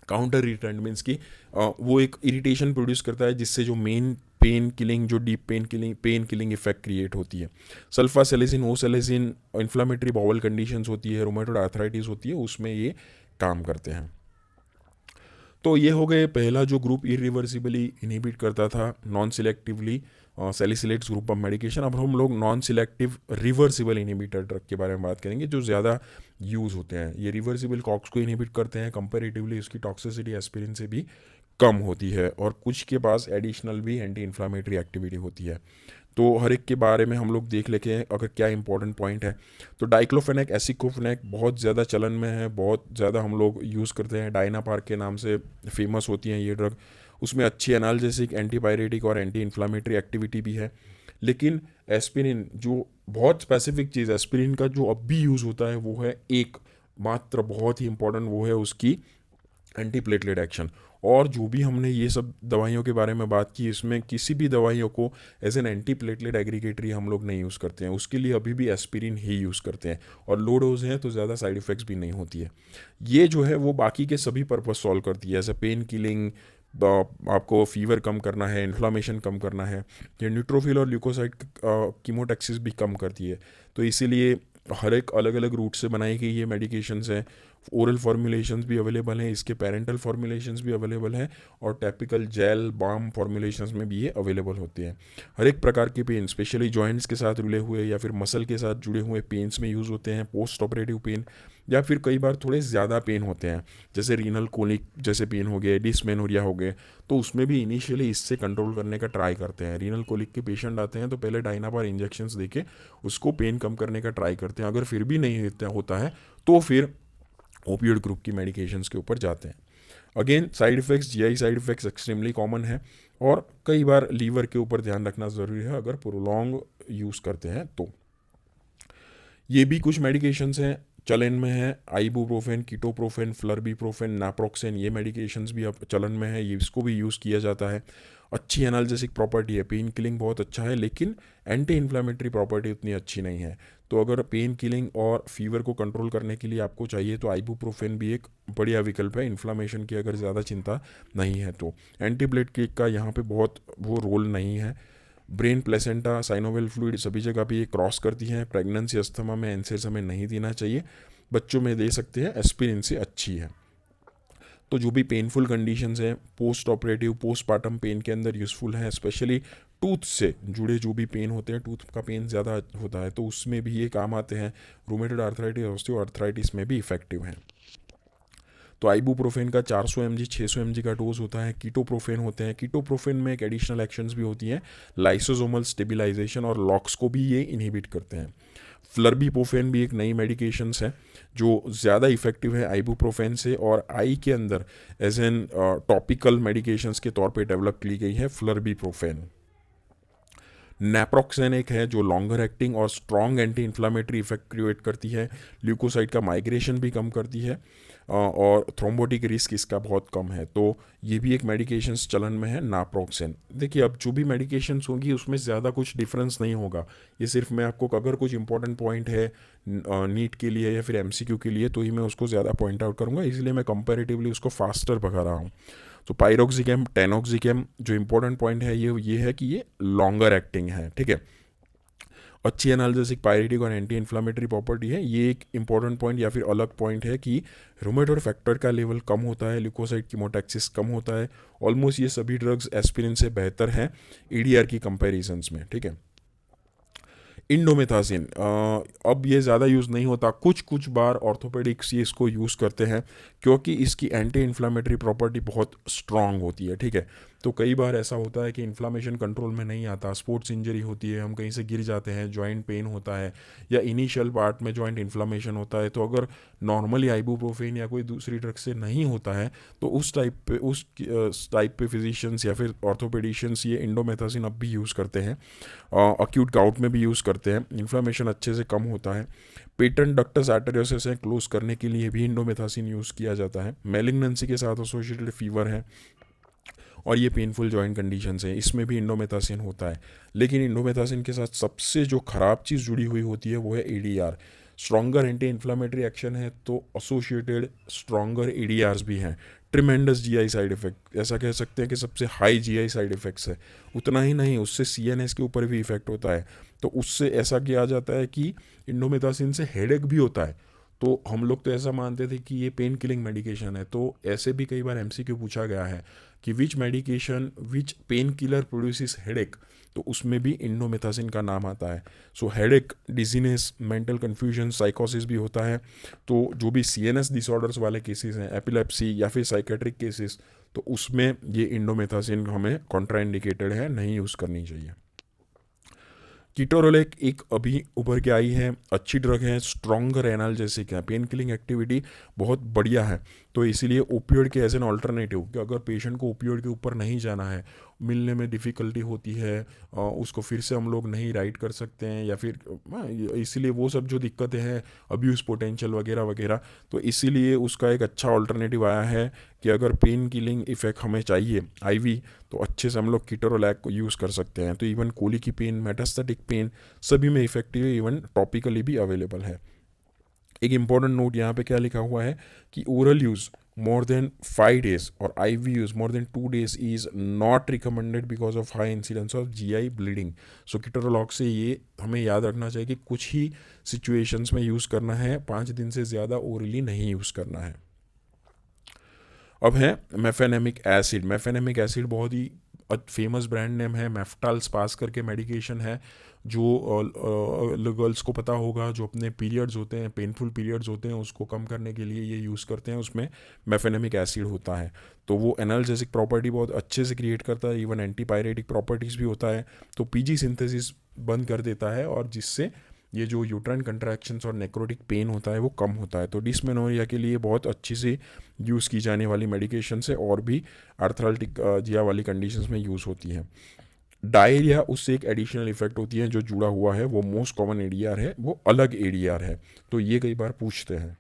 काउंटर रिटर्न मीन्स कि वो एक इरिटेशन प्रोड्यूस करता है जिससे जो मेन पेन किलिंग, जो deep pain killing effect create होती है। Sulfasalazine, olsalazine, inflammatory bowel conditions होती है, रोमेटोड आर्थराइटिस होती है, उसमें ये काम करते हैं। तो ये हो गए पहला जो ग्रुप इरिवर्सिबली इनहिबिट करता था non selectively salicylates group of medication. अब हम लोग non selective reversible inhibitor drug के बारे में बात करेंगे जो ज़्यादा यूज़ होते हैं। ये रिवर्सिबल कॉक्स को इनहिबिट करते हैं, कंपेरेटिवली उसकी टॉक्सिसिटी एस्पिरिन से भी कम होती है, और कुछ के पास एडिशनल भी एंटी इन्फ्लामेटरी एक्टिविटी होती है। तो हर एक के बारे में हम लोग देख लेते हैं अगर क्या इंपॉर्टेंट पॉइंट है। तो डाइक्लोफेनेक, एसिक्लोफेनेक बहुत ज़्यादा चलन में है, बहुत ज़्यादा हम लोग यूज़ करते हैं, डायनापार्क के नाम से फेमस होती हैं ये ड्रग। उसमें अच्छी एनाल्जेसिक, एंटीपायरेटिक और एंटी इन्फ्लामेटरी एक्टिविटी भी है। लेकिन एस्पिरिन जो बहुत स्पेसिफिक चीज़, एस्पिरिन का जो अब भी यूज़ होता है वो है एक मात्र बहुत ही इंपॉर्टेंट, वो है उसकी एंटी प्लेटलेट एक्शन। और जो भी हमने ये सब दवाइयों के बारे में बात की, इसमें किसी भी दवाइयों को एज एन एंटी प्लेटलेट एग्रीगेटरी हम लोग नहीं यूज़ करते हैं, उसके लिए अभी भी एस्पिरिन ही यूज़ करते हैं, और लो डोज है तो ज़्यादा साइड इफ़ेक्ट्स भी नहीं होती है। ये जो है वो बाकी के सभी पर्पस सॉल्व करती है, जैसे पेन किलिंग, आपको फीवर कम करना है, इन्फ्लामेशन कम करना है, ये न्यूट्रोफिल और ल्यूकोसाइड कीमोटैक्सिस भी कम करती है। तो इसीलिए हर एक अलग अलग रूट से बनाई गई ये मेडिकेशंस हैं। ओरल फॉर्मुलेशंस भी अवेलेबल हैं, इसके पेरेंटल फॉर्मुलेशंस भी अवेलेबल हैं, और टैपिकल जेल बाम फॉर्मुलेशंस में भी ये अवेलेबल होते हैं। हर एक प्रकार के पेन, स्पेशली जॉइंट्स के साथ जुड़े हुए या फिर मसल के साथ जुड़े हुए पेन्स में यूज़ होते हैं, पोस्ट ऑपरेटिव पेन, या फिर कई बार थोड़े ज़्यादा पेन होते हैं, जैसे रीनल कोलिक जैसे पेन हो गए, डिसमेनोरिया हो गए, तो उसमें भी इनिशियली इससे कंट्रोल करने का ट्राई करते हैं। रीनल कोलिक के पेशेंट आते हैं तो पहले डायनापार इंजेक्शंस देके उसको पेन कम करने का ट्राई करते हैं, अगर फिर भी नहीं होता है तो फिर ओपियोइड ग्रुप की मेडिकेशंस के ऊपर जाते हैं। Again side effects, GI side effects extremely common है, और कई बार लीवर के ऊपर ध्यान रखना ज़रूरी है अगर प्रोलॉन्ग यूज़ करते हैं तो। ये भी कुछ मेडिकेशंस हैं चलन में है, आइबुप्रोफेन, कीटोप्रोफेन, फ्लर्बीप्रोफेन, नाप्रोक्सेन, ये मेडिकेशंस भी अब चलन में है, ये इसको भी यूज़ किया जाता है। अच्छी एनाल्जेसिक प्रॉपर्टी है, पेन किलिंग बहुत अच्छा है, लेकिन एंटी इन्फ्लामेटरी प्रॉपर्टी उतनी अच्छी नहीं है। तो अगर पेन किलिंग और फीवर को कंट्रोल करने के लिए आपको चाहिए तो आइबुप्रोफेन भी एक बढ़िया विकल्प है, इन्फ्लामेशन की अगर ज़्यादा चिंता नहीं है तो। एंटीप्लेटलेट का यहाँ पे बहुत वो रोल नहीं है। ब्रेन, प्लेसेंटा, साइनोवियल फ्लूइड सभी जगह पे ये क्रॉस करती हैं। प्रेगनेंसी, अस्थमा में एनसेड्स हमें नहीं देना चाहिए, बच्चों में दे सकते हैं, एस्पिरिन से अच्छी है। तो जो भी पेनफुल कंडीशंस हैं, पोस्ट ऑपरेटिव पोस्टपार्टम पेन के अंदर यूज़फुल है, स्पेशली टूथ से जुड़े जो भी पेन होते हैं, टूथ का पेन ज़्यादा होता है तो उसमें भी ये काम आते हैं। रूमेटोड आर्थराइटिस, ऑस्टियो आर्थराइटिस में भी इफेक्टिव हैं। तो आइबुप्रोफेन का 400 mg 600 mg का डोज होता है। कीटोप्रोफेन होते हैं, कीटोप्रोफेन में एक एडिशनल एक्शंस भी होती हैं, लाइसोसोमल स्टेबिलाइजेशन और लॉक्स को भी ये इनहिबिट करते हैं। फ्लर्बीपोफेन भी एक नई मेडिकेशंस है जो ज़्यादा इफेक्टिव है आइबुप्रोफेन से, और आई के अंदर एज एन टॉपिकल मेडिकेशंस के तौर पे डेवलप की गई है फ्लर्बीप्रोफेन। नैप्रोक्सेन एक है जो लॉन्गर एक्टिंग और strong anti inflammatory effect create करती है, ल्यूकोसाइट का माइग्रेशन भी कम करती है, और थ्रोम्बोटिक रिस्क इसका बहुत कम है। तो ये भी एक मेडिकेशंस चलन में है नाप्रोक्सेन। देखिए अब जो भी मेडिकेशंस होंगी उसमें ज़्यादा कुछ डिफरेंस नहीं होगा, ये सिर्फ मैं आपको अगर कुछ इंपॉर्टेंट पॉइंट है नीट के लिए या फिर एमसीक्यू के लिए तो ही मैं उसको ज़्यादा पॉइंट आउट करूँगा, इसलिए मैं कंपैरेटिवली उसको फास्टर भगा रहा हूँ। तो पायरोक्सिकैम टेनोक्सिकैम जो इंपॉर्टेंट पॉइंट है ये है कि ये लॉन्गर एक्टिंग है, ठीक है। अच्छी एनाल्जेसिक, पायरेटिक और एंटी इन्फ्लामेटरी प्रॉपर्टी है, ये एक इंपॉर्टेंट पॉइंट या फिर अलग पॉइंट है कि रोमेटोड फैक्टर का लेवल कम होता है, ल्यूकोसाइट की मोटैक्सिस कम होता है। ऑलमोस्ट ये सभी ड्रग्स एस्पिरिन से बेहतर हैं ईडीआर की कंपैरिजंस में, ठीक है। इंडोमेथासिन अब ये ज़्यादा यूज़ नहीं होता, कुछ बार ऑर्थोपेडिक्स ये इसको यूज़ करते हैं क्योंकि इसकी एंटी इन्फ्लामेटरी प्रॉपर्टी बहुत स्ट्रांग होती है, ठीक है। तो कई बार ऐसा होता है कि इन्फ्लामेशन कंट्रोल में नहीं आता, स्पोर्ट्स इंजरी होती है, हम कहीं से गिर जाते हैं, जॉइंट पेन होता है या इनिशियल पार्ट में जॉइंट इन्फ्लामेशन होता है, तो अगर नॉर्मली आइबुप्रोफेन या कोई दूसरी ड्रग से नहीं होता है तो उस टाइप पे फिजिशियंस या फिर ऑर्थोपेडिशियंस ये इंडोमेथासिन अब भी यूज़ करते हैं, अक्यूट गाउट में भी यूज़ करते हैं, इन्फ्लामेशन अच्छे से कम होता है। पेटेंट डक्टस आर्टेरियोसिस है क्लोज करने के लिए भी इंडोमेथासिन यूज़ किया जाता है। मैलिग्नेंसी के साथ एसोसिएटेड फीवर है और ये पेनफुल जॉइंट कंडीशंस है, इसमें भी इंडोमेथासिन होता है। लेकिन इंडोमेथासिन के साथ सबसे जो ख़राब चीज़ जुड़ी हुई होती है वो है ADR. Stronger anti inflammatory action है तो एसोसिएटेड स्ट्रॉन्गर एडीआर्स भी हैं। ट्रिमेंडस जीआई साइड इफेक्ट, ऐसा कह सकते हैं कि सबसे हाई जीआई साइड इफेक्ट्स है। उतना ही नहीं, उससे सीएनएस के ऊपर भी इफेक्ट होता है। तो उससे ऐसा किया जाता है कि इंडोमेथासिन से हेडेक भी होता है। तो हम लोग तो ऐसा मानते थे कि ये पेन किलिंग मेडिकेशन है, तो ऐसे भी कई बार एमसीक्यू पूछा गया है कि विच पेन किलर प्रोड्यूसिस हेडेक, तो उसमें भी इंडोमेथासिन का नाम आता है। सो हेडेक, डिजीनेस, मेंटल कन्फ्यूजन, साइकोसिस भी होता है। तो जो भी सीएनएस डिसऑर्डर्स वाले केसेस हैं, एपिलेप्सी या फिर साइकेट्रिक केसेस, तो उसमें ये इंडोमेथासिन हमें कॉन्ट्राइंडिकेटेड है, नहीं यूज़ करनी चाहिए। कीटोरोलेक एक अभी उभर के आई है, अच्छी ड्रग है, स्ट्रॉन्गर एनाल्जेसिक है, पेन किलिंग एक्टिविटी बहुत बढ़िया है। तो इसीलिए ओपियोइड के एज एन ऑल्टरनेटिव कि अगर पेशेंट को ओपियोइड के ऊपर नहीं जाना है, मिलने में डिफ़िकल्टी होती है, उसको फिर से हम लोग नहीं राइट कर सकते हैं या फिर इसीलिए वो सब जो दिक्कतें हैं, अब्यूज़ पोटेंशियल वगैरह वगैरह, तो इसीलिए उसका एक अच्छा ऑल्टरनेटिव आया है कि अगर पेन किलिंग इफेक्ट हमें चाहिए आईवी, तो अच्छे से हम लोग कीटोरोलैक को यूज़ कर सकते हैं। तो इवन कोली की पेन, मेटास्टेटिक पेन सभी में इफेक्टिव है, इवन टॉपिकली भी अवेलेबल है। एक इंपॉर्टेंट नोट यहाँ पे क्या लिखा हुआ है कि oral use more than 5 days और IV use more than 2 days is not recommended because of high incidence of GI bleeding। सो कीटोरोलॉक से ये हमें याद रखना चाहिए कि कुछ ही सिचुएशंस में यूज़ करना है, 5 दिन से ज़्यादा ओरली नहीं यूज़ करना है। अब है मेफेनेमिक एसिड। मेफेनेमिक एसिड बहुत ही फेमस ब्रांड नेम है, मेफ्टाल स्पास करके मेडिकेशन है, जो गर्ल्स को पता होगा, जो अपने पीरियड्स होते हैं, पेनफुल पीरियड्स होते हैं, उसको कम करने के लिए ये यूज़ करते हैं। उसमें मेफेनेमिक एसिड होता है, तो वो एनाल्जेसिक प्रॉपर्टी बहुत अच्छे से क्रिएट करता है, इवन एंटीपायरेटिक प्रॉपर्टीज़ भी होता है। तो पीजी सिंथेसिस बंद कर देता है और जिससे ये जो यूट्राइन कंट्रैक्शंस और नेक्रोटिक पेन होता है वो कम होता है। तो डिस्मेनोरिया के लिए बहुत अच्छी से यूज़ की जाने वाली मेडिकेशन है, और भी आर्थराल्टिक जिया वाली कंडीशंस में यूज़ होती हैं। डायरिया उससे एक एडिशनल इफेक्ट होती है जो जुड़ा हुआ है, वो मोस्ट कॉमन एडीआर है, वो अलग एडीआर है, तो ये कई बार पूछते हैं।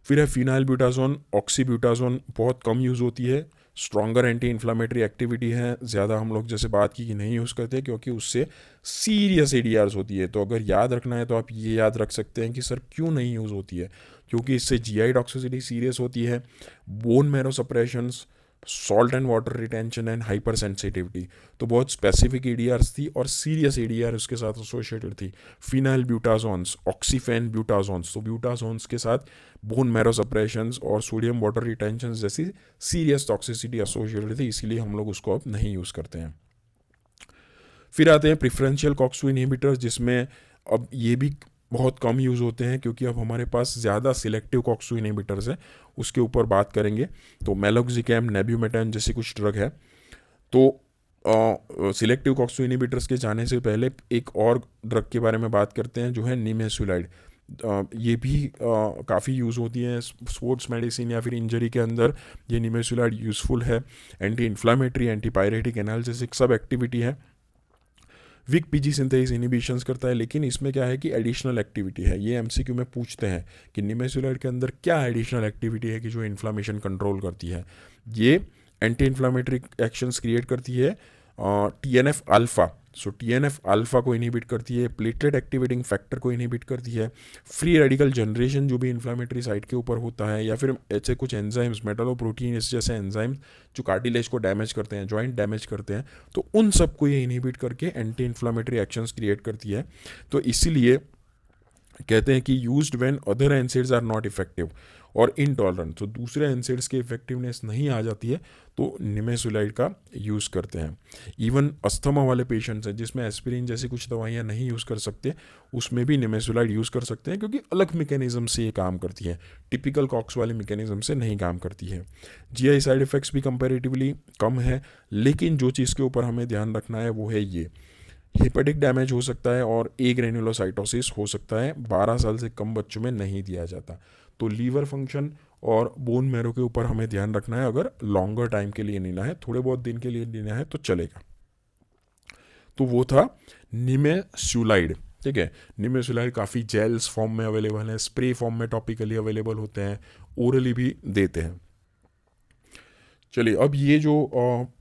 फिर है फिनाइल ब्यूटाजोन, ऑक्सीब्यूटाजोन बहुत कम यूज़ होती है, स्ट्रॉन्गर एंटी इन्फ्लामेटरी एक्टिविटी है, ज़्यादा हम लोग जैसे बात की कि नहीं यूज़ करते क्योंकि उससे सीरियस एडीआर्स होती है। तो अगर याद रखना है तो आप ये याद रख सकते हैं कि सर क्यों नहीं यूज़ होती है, क्योंकि इससे जीआई टॉक्सिसिटी सीरियस होती है, bone marrow suppressions, salt and water retention and hyper sensitivity. तो बहुत स्पेसिफिक एडीआर्स थी और सीरियस एडीआर उसके साथ एसोसिएटेड थी। फिनाइल ब्यूटाजोन्स, ऑक्सीफेन ब्यूटाजोन्स, तो ब्यूटाजोन्स के साथ बोन मैरो सप्रेशंस और सोडियम वाटर रिटेंशन जैसी सीरियस टॉक्सिसिटी एसोसिएटेड थी, इसीलिए हम लोग उसको अब नहीं यूज़ करते हैं। फिर आते हैं प्रिफरेंशियल कॉक्स2 इनहिबिटर्स, जिसमें अब ये भी बहुत कम यूज़ होते हैं क्योंकि अब हमारे पास ज़्यादा सिलेक्टिव कॉक्स-2 इनहिबिटर्स है, उसके ऊपर बात करेंगे। तो मेलोक्सिकैम, नेब्यूमेटाइन जैसी कुछ ड्रग है। तो सिलेक्टिव कॉक्स-2 इनहिबिटर्स के जाने से पहले एक और ड्रग के बारे में बात करते हैं जो है निमेसुलाइड। ये भी काफ़ी यूज़ होती है स्पोर्ट्स मेडिसिन या फिर इंजरी के अंदर। ये निमेसुलाइड यूज़फुल है, anti inflammatory, anti pyretic, analgesic सब एक्टिविटी है। विक पीजी सिंथेसिस इनिबिशंस करता है, लेकिन इसमें क्या है कि एडिशनल एक्टिविटी है। ये एमसीक्यू में पूछते हैं कि निमेसुलाइड के अंदर क्या एडिशनल एक्टिविटी है कि जो इन्फ्लामेशन कंट्रोल करती है। ये एंटी इन्फ्लामेटरी एक्शंस क्रिएट करती है, टीएनएफ अल्फा। सो टीएनएफ अल्फा को इनहिबिट करती है, प्लेटलेट एक्टिवेटिंग फैक्टर को इनहिबिट करती है, फ्री रेडिकल जनरेशन जो भी इन्फ्लामेटरी साइट के ऊपर होता है, या फिर ऐसे कुछ एंजाइम्स, मेटालोप्रोटीन जैसे एंजाइम्स जो कार्टिलेज को डैमेज करते हैं, जॉइंट डैमेज करते हैं, तो उन सबको ये इनहिबिट करके एंटी इन्फ्लामेटरी एक्शंस क्रिएट करती है। तो इसीलिए कहते हैं कि used when other NSAIDs are not effective और इनटॉलरेंट, तो दूसरे एनसेड्स की इफेक्टिवनेस नहीं आ जाती है तो निमेसुलाइड का यूज़ करते हैं। इवन अस्थमा वाले पेशेंट्स हैं जिसमें एस्पिरिन जैसी कुछ दवाइयाँ नहीं यूज़ कर सकते, उसमें भी निमेसुलाइड यूज़ कर सकते हैं क्योंकि अलग मैकेनिज्म से ये काम करती है, टिपिकल कॉक्स वाले मैकेनिज्म से नहीं काम करती है। जीआई साइड इफ़ेक्ट्स भी कंपैरेटिवली कम है, लेकिन जो चीज़ के ऊपर हमें ध्यान रखना है वो है ये हेपेटिक डैमेज हो सकता है और ए ग्रेनुलोसाइटोसिस हो सकता है। 12 साल से कम बच्चों में नहीं दिया जाता। तो लीवर फंक्शन और बोन मैरो के ऊपर हमें ध्यान रखना है। अगर लॉन्गर टाइम के लिए लेना है, थोड़े बहुत दिन के लिए लेना है तो चलेगा। तो वो था निमेसुलाइड। ठीक है, निमेसुलाइड काफ़ी जेल्स फॉर्म में अवेलेबल है, स्प्रे फॉर्म में टॉपिकली अवेलेबल होते हैं, ओरली भी देते हैं। चलिए, अब ये जो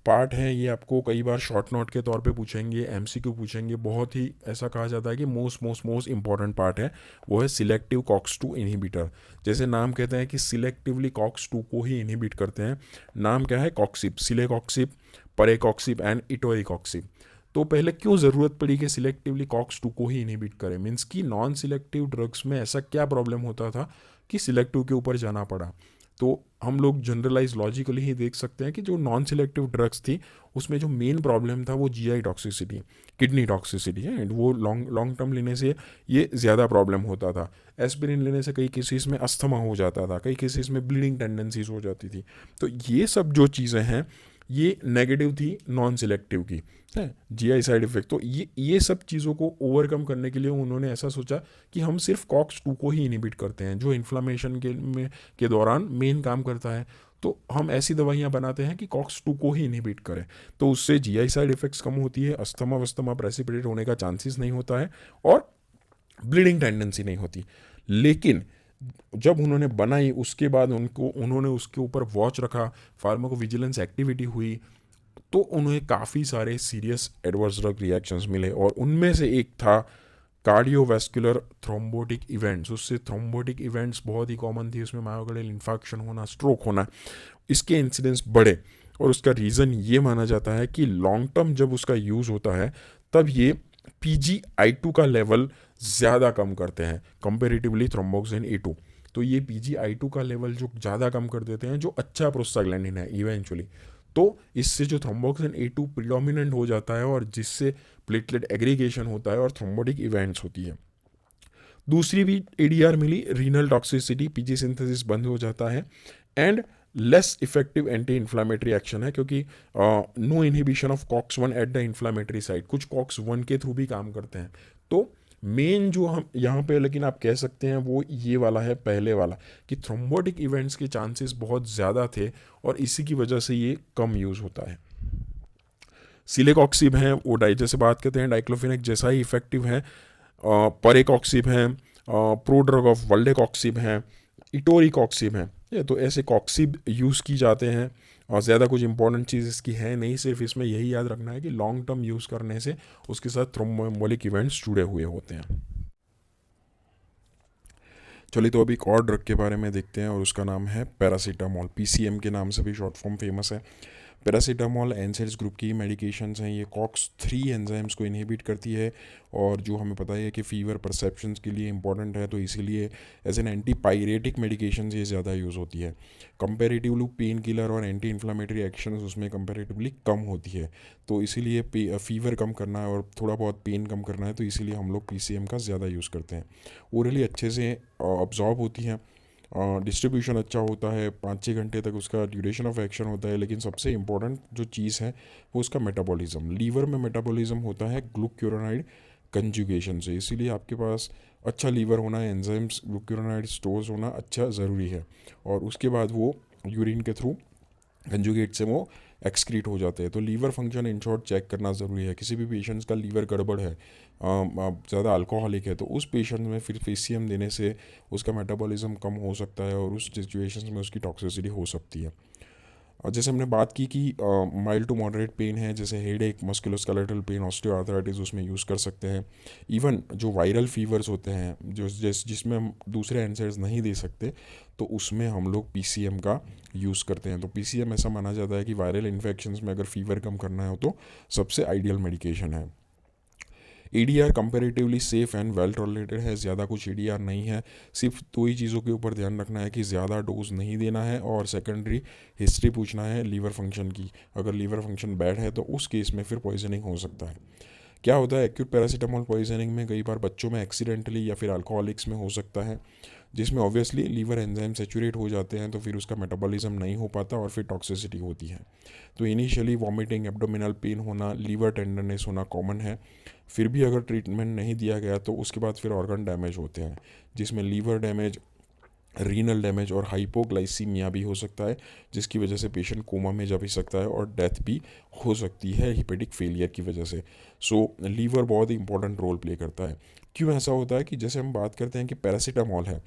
पार्ट है ये आपको कई बार शॉर्ट नोट के तौर पे पूछेंगे, एमसीक्यू पूछेंगे। बहुत ही ऐसा कहा जाता है कि मोस्ट इंपॉर्टेंट पार्ट है, वो है सिलेक्टिव कॉक्स-2 इनहिबिटर। जैसे नाम कहते हैं कि सिलेक्टिवली कॉक्स-2 को ही इनहिबिट करते हैं। नाम क्या है? Coxib, सिलेकॉक्सिब, परेकॉक्सिब and इटोरिकॉक्सिब। तो पहले क्यों ज़रूरत पड़ी कि सिलेक्टिवली कॉक्स-2 को ही इनहिबिट करें? मीन्स कि नॉन सिलेक्टिव ड्रग्स में ऐसा क्या प्रॉब्लम होता था कि सिलेक्टिव के ऊपर जाना पड़ा? तो हम लोग जनरलाइज लॉजिकली ही देख सकते हैं कि जो नॉन सिलेक्टिव ड्रग्स थी उसमें जो मेन प्रॉब्लम था वो जीआई टॉक्सिसिटी, किडनी टॉक्सिसिटी है। वो लॉन्ग टर्म लेने से ये ज़्यादा प्रॉब्लम होता था। एस्पिरिन लेने से कई केसेस में अस्थमा हो जाता था, कई केसेस में ब्लीडिंग टेंडेंसीज हो जाती थी। तो ये सब जो चीज़ें हैं ये नेगेटिव थी नॉन सिलेक्टिव की, है जीआई साइड इफेक्ट। तो ये सब चीज़ों को ओवरकम करने के लिए उन्होंने ऐसा सोचा कि हम सिर्फ कॉक्स-2 को ही इनहिबिट करते हैं जो इन्फ्लामेशन के दौरान मेन काम करता है। तो हम ऐसी दवाइयाँ बनाते हैं कि कॉक्स-2 को ही इनहिबिट करें, तो उससे जीआई साइड इफेक्ट्स कम होती है, अस्थमा वस्थमा प्रेसिपिटेट होने का चांसेस नहीं होता है और ब्लीडिंग टेंडेंसी नहीं होती। लेकिन जब उन्होंने बनाई उसके बाद उन्होंने उसके ऊपर वॉच रखा, फार्माकोविजिलेंस एक्टिविटी हुई, तो उन्हें काफ़ी सारे सीरियस एडवर्स ड्रग रिएक्शंस मिले और उनमें से एक था कार्डियोवैस्कुलर थ्रोम्बोटिक इवेंट्स। उससे थ्रोम्बोटिक इवेंट्स बहुत ही कॉमन थी, उसमें मायोकार्डियल इन्फार्क्शन होना, स्ट्रोक होना, इसके इंसिडेंस बढ़े। और उसका रीज़न ये माना जाता है कि लॉन्ग टर्म जब उसका यूज़ होता है तब ये PGI2 का लेवल ज़्यादा कम करते हैं कंपेरेटिवली थ्रोम्बोक्सिन A2। तो ये PGI2 का लेवल जो ज़्यादा कम कर देते हैं, जो अच्छा प्रोस्टाग्लैंडिन है इवेंचुअली, तो इससे जो थ्रोम्बोक्सिन A2 प्रिडोमिनेंट हो जाता है और जिससे प्लेटलेट एग्रीगेशन होता है और थ्रोम्बोटिक इवेंट्स होती है। दूसरी भी ADR मिली, रीनल टॉक्सिसिटी, पीजी सिंथेसिस बंद हो जाता है, and less effective anti inflammatory action है क्योंकि no inhibition of COX one at the inflammatory site, कुछ कॉक्स-1 के थ्रू भी काम करते हैं। तो मेन जो हम यहाँ पे लेकिन आप कह सकते हैं वो ये वाला है, पहले वाला, कि थ्रोम्बोटिक इवेंट्स के चांसेस बहुत ज़्यादा थे और इसी की वजह से ये कम यूज़ होता है। सिलेकॉक्सिब है वो जैसे बात करते हैं डाइक्लोफेनेक जैसा ही इफेक्टिव है, परेकॉक्सिब है, प्रोड्रग ऑफ वल्डेकॉक्सिब है, इटोरिकॉक्सिब है। ये तो ऐसे कॉक्सिब यूज़ की जाते हैं और ज़्यादा कुछ इंपॉर्टेंट चीज़ इसकी है नहीं, सिर्फ इसमें यही याद रखना है कि लॉन्ग टर्म यूज़ करने से उसके साथ थ्रोम्बोएम्बोलिक इवेंट्स जुड़े हुए होते हैं। चलिए, तो अभी एक और ड्रग के बारे में देखते हैं और उसका नाम है पैरासीटामोल, PCM के नाम से भी शॉर्ट फॉर्म फेमस है। पैरासीटामोल एनसेड्स ग्रुप की मेडिकेशंस हैं। ये कॉक्स 3 एंजाइम्स को इनहिबिट करती है और जो हमें पता है कि फ़ीवर परसेप्शंस के लिए इंपॉर्टेंट है, तो इसीलिए एज एन एंटीपायरेटिक मेडिकेशन ये ज़्यादा यूज़ होती है। कंपेरेटिवली पेन किलर और एंटी इन्फ्लामेटरी एक्शंस उसमें कंपेरेटिवली कम होती है, तो इसीलिए फ़ीवर कम करना है और थोड़ा बहुत पेन कम करना है, तो इसीलिए हम लोग PCM का ज़्यादा यूज़ करते हैं। ओरली अच्छे से अब्जॉर्ब होती हैं, डिस्ट्रीब्यूशन अच्छा होता है, 5-6 घंटे तक उसका ड्यूरेशन ऑफ एक्शन होता है, लेकिन सबसे इम्पोर्टेंट जो चीज़ है वो उसका मेटाबॉलिज्म। लीवर में मेटाबॉलिज्म होता है ग्लूक्यूरोनाइड कंजुगेशन से, इसीलिए आपके पास अच्छा लीवर होना, एंजाइम्स ग्लूक्यूरोनाइड स्टोर्स होना अच्छा ज़रूरी है, और उसके बाद वो यूरिन के थ्रू कंजुगेट से वो एक्सक्रीट हो जाते हैं। तो liver function in short check करना ज़रूरी है। किसी भी पेशेंट्स का लीवर गड़बड़ है, ज़्यादा अल्कोहलिक है, तो उस पेशेंट में फिर PCM देने से उसका मेटाबॉलिज्म कम हो सकता है और उस सिचुएशंस में उसकी टॉक्सिसिटी हो सकती है। और जैसे हमने बात की कि माइल्ड टू मॉडरेट पेन है, जैसे हेड एक, मस्कुलोस्केलेटल पेन, ऑस्टियोआर्थराइटिस, उसमें यूज़ कर सकते हैं। इवन जो वायरल फीवर्स होते हैं जो जिसमें हम दूसरे एंसर्स नहीं दे सकते, तो उसमें हम लोग PCM का यूज़ करते हैं। तो PCM ऐसा माना जाता है कि वायरल इन्फेक्शंस में अगर फीवर कम करना हो तो सबसे आइडियल मेडिकेशन है। ADR comparatively safe and well tolerated है, ज़्यादा कुछ ADR नहीं है। सिर्फ 2 ही चीज़ों के ऊपर ध्यान रखना है कि ज़्यादा डोज नहीं देना है और सेकेंडरी हिस्ट्री पूछना है लीवर फंक्शन की। अगर लीवर फंक्शन बैड है तो उस केस में फिर पॉइजनिंग हो सकता है। क्या होता है एक्यूट पैरासीटामोल पॉइजनिंग में, कई बार बच्चों में एक्सीडेंटली या फिर अल्कोहलिक्स में हो सकता है, जिसमें ऑब्वियसली लीवर एंजाइम सेचुरेट हो जाते हैं, तो फिर उसका मेटाबॉलिज्म नहीं हो पाता और फिर टॉक्सिसिटी होती है। तो इनिशियली वॉमिटिंग, एब्डोमिनल पेन होना, लीवर टेंडरनेस होना कॉमन है। फिर भी अगर ट्रीटमेंट नहीं दिया गया तो उसके बाद फिर ऑर्गन डैमेज होते हैं, जिसमें लीवर डैमेज, रीनल डैमेज और हाइपोग्लाइसीमिया भी हो सकता है, जिसकी वजह से पेशेंट कोमा में जा भी सकता है और डेथ भी हो सकती है हिपेटिक फेलियर की वजह से। सो लीवर बहुत ही इंपॉर्टेंट रोल प्ले करता है। क्यों ऐसा होता है कि जैसे हम बात करते हैं कि पैरासीटामोल है,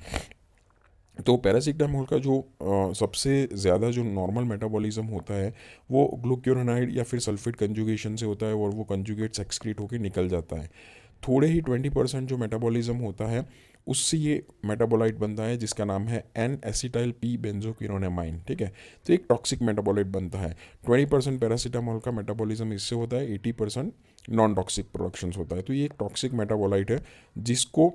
तो पैरासीटामोल का जो सबसे ज़्यादा जो नॉर्मल मेटाबॉलिज्म होता है वो ग्लूक्यूरोनाइड या फिर सल्फेट कंजुगेशन से होता है और वो कंजुगेट्स एक्सक्रीट होकर निकल जाता है। थोड़े ही 20% जो मेटाबॉलिज्म होता है उससे ये मेटाबोलाइट बनता है जिसका नाम है एन एसिटाइल पी बेंजोक्विनोनामाइन, ठीक है। तो एक टॉक्सिक मेटाबोलाइट बनता है। 20% पैरासीटामोल का मेटाबॉलिज्म इससे होता है, 80% नॉन टॉक्सिक प्रोडक्शन होता है। तो ये एक टॉक्सिक मेटाबोलाइट है जिसको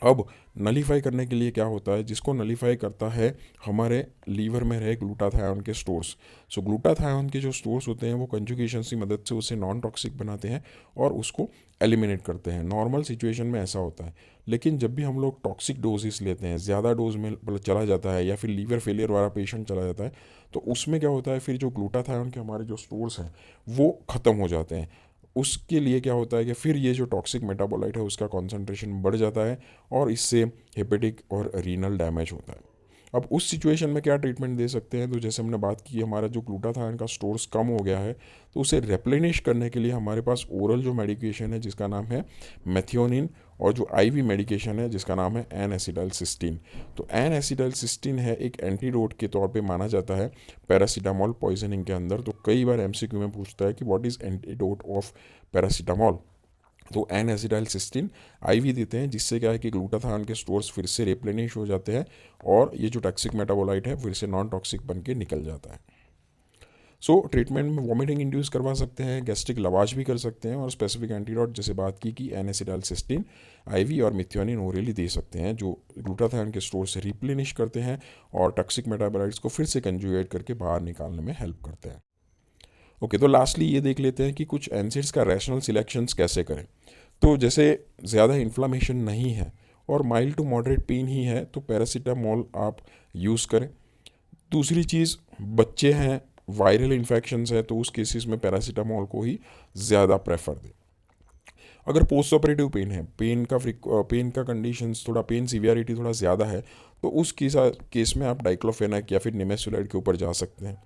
अब नलीफाई करने के लिए क्या होता है, जिसको नलीफाई करता है हमारे लीवर में रहे ग्लूटाथायोन के स्टोर्स। सो ग्लूटाथायोन के जो स्टोर्स होते हैं वो कंजुगेशन की मदद से उसे नॉन टॉक्सिक बनाते हैं और उसको एलिमिनेट करते हैं। नॉर्मल सिचुएशन में ऐसा होता है, लेकिन जब भी हम लोग टॉक्सिक डोजेस लेते हैं, ज़्यादा डोज में चला जाता है या फिर लीवर फेलियर वाला पेशेंट चला जाता है, तो उसमें क्या होता है फिर जो ग्लूटाथायोन के हमारे जो स्टोर्स हैं वो ख़त्म हो जाते हैं। उसके लिए क्या होता है कि फिर ये जो टॉक्सिक मेटाबोलाइट है उसका कॉन्सेंट्रेशन बढ़ जाता है और इससे हेपेटिक और रीनल डैमेज होता है। अब उस सिचुएशन में क्या ट्रीटमेंट दे सकते हैं, तो जैसे हमने बात की हमारा जो ग्लूटाथायोन का स्टोर्स कम हो गया है, तो उसे रेप्लेनिश करने के लिए हमारे पास ओरल जो मेडिकेशन है जिसका नाम है मेथियोनिन, और जो IV मेडिकेशन है जिसका नाम है एन एसिटाइलसिस्टीन। तो एन एसिटाइलसिस्टीन है एक एंटीडोट के तौर पे माना जाता है पैरासीटामोल पॉइजनिंग के अंदर। तो कई बार MCQ में पूछता है कि what is antidote of paracetamol, तो एन एसिटाइलसिस्टीन IV देते हैं, जिससे क्या है कि ग्लूटाथायोन के स्टोर्स फिर से रिप्लेनिश हो जाते हैं और ये जो टॉक्सिक मेटाबोलाइट है फिर से नॉन टॉक्सिक बन के निकल जाता है। सो ट्रीटमेंट में वॉमिटिंग इंड्यूस करवा सकते हैं, गैस्ट्रिक लवाज भी कर सकते हैं, और स्पेसिफिक एंटीडोट जैसे बात की कि एन एसिटाइलसिस्टीन IV और मिथियोनिन ओरली दे सकते हैं, जो ग्लूटाथायोन के स्टोर से रिप्लेनिश करते हैं और टॉक्सिक मेटाबोलाइट्स को फिर से कंजुगेट करके बाहर निकालने में हेल्प करते हैं। ओके, तो लास्टली ये देख लेते हैं कि कुछ एनसेड्स का रैशनल सिलेक्शंस कैसे करें। तो जैसे ज़्यादा इन्फ्लामेशन नहीं है और माइल्ड टू मॉडरेट पेन ही है तो पैरासीटामोल आप यूज़ करें। दूसरी चीज़, बच्चे हैं, वायरल इन्फेक्शंस है, तो उस केसेस में पैरासीटामोल को ही ज़्यादा प्रेफर दें। अगर पोस्ट ऑपरेटिव पेन है, पेन का कंडीशंस थोड़ा, पेन सीवियरिटी थोड़ा ज़्यादा है, तो उस केस में आप डाइक्लोफेनाक या फिर निमेसुलाइड के ऊपर जा सकते हैं।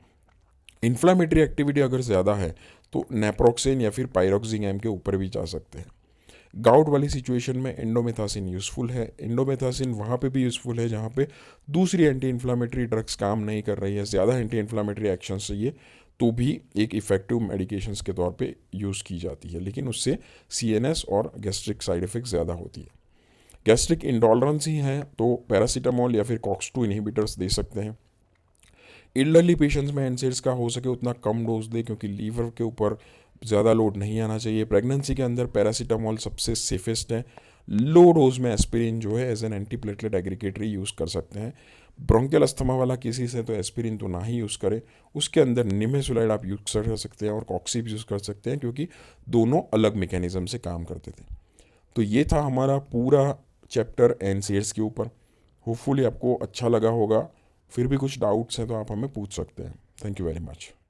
इन्फ्लामेटरी एक्टिविटी अगर ज़्यादा है तो नेप्रोक्सेन या फिर पायरोक्सिंगैम के ऊपर भी जा सकते हैं। गाउट वाली सिचुएशन में एंडोमेथासिन यूज़फुल है। एंडोमेथासिन वहाँ पे भी यूज़फुल है जहाँ पे दूसरी एंटी इन्फ्लामेटरी ड्रग्स काम नहीं कर रही है, ज़्यादा एंटी इन्फ्लामेटरी एक्शन चाहिए, तो भी एक इफ़ेक्टिव मेडिकेशंस के तौर पे यूज़ की जाती है, लेकिन उससे CNS और गैस्ट्रिक साइड इफ़ेक्ट ज़्यादा होती है। गैस्ट्रिक इंटॉलरेंस ही है तो पैरासीटामोल या फिर COX-2 इनहिबिटर्स दे सकते हैं। एल्डरली पेशेंट्स में एनसेड्स का हो सके उतना कम डोज दे, क्योंकि लीवर के ऊपर ज़्यादा लोड नहीं आना चाहिए। प्रेगनेंसी के अंदर पैरासीटामोल सबसे सेफेस्ट है। लो डोज में एस्पिरिन जो है एज एन एंटीप्लेटलेट एग्रीगेटरी यूज़ कर सकते हैं। ब्रोंकियल अस्थमा वाला किसी से तो एस्पिरिन तो ना ही यूज़ करें। उसके अंदर निमेसुलाइड आप यूज़ कर सकते हैं और कॉक्सीब यूज़ कर सकते हैं, क्योंकि दोनों अलग मैकेनिज्म से काम करते थे। तो ये था हमारा पूरा चैप्टर एनसीएड्स के ऊपर। होपफुली आपको अच्छा लगा होगा। फिर भी कुछ डाउट्स हैं तो आप हमें पूछ सकते हैं। Thank you very much.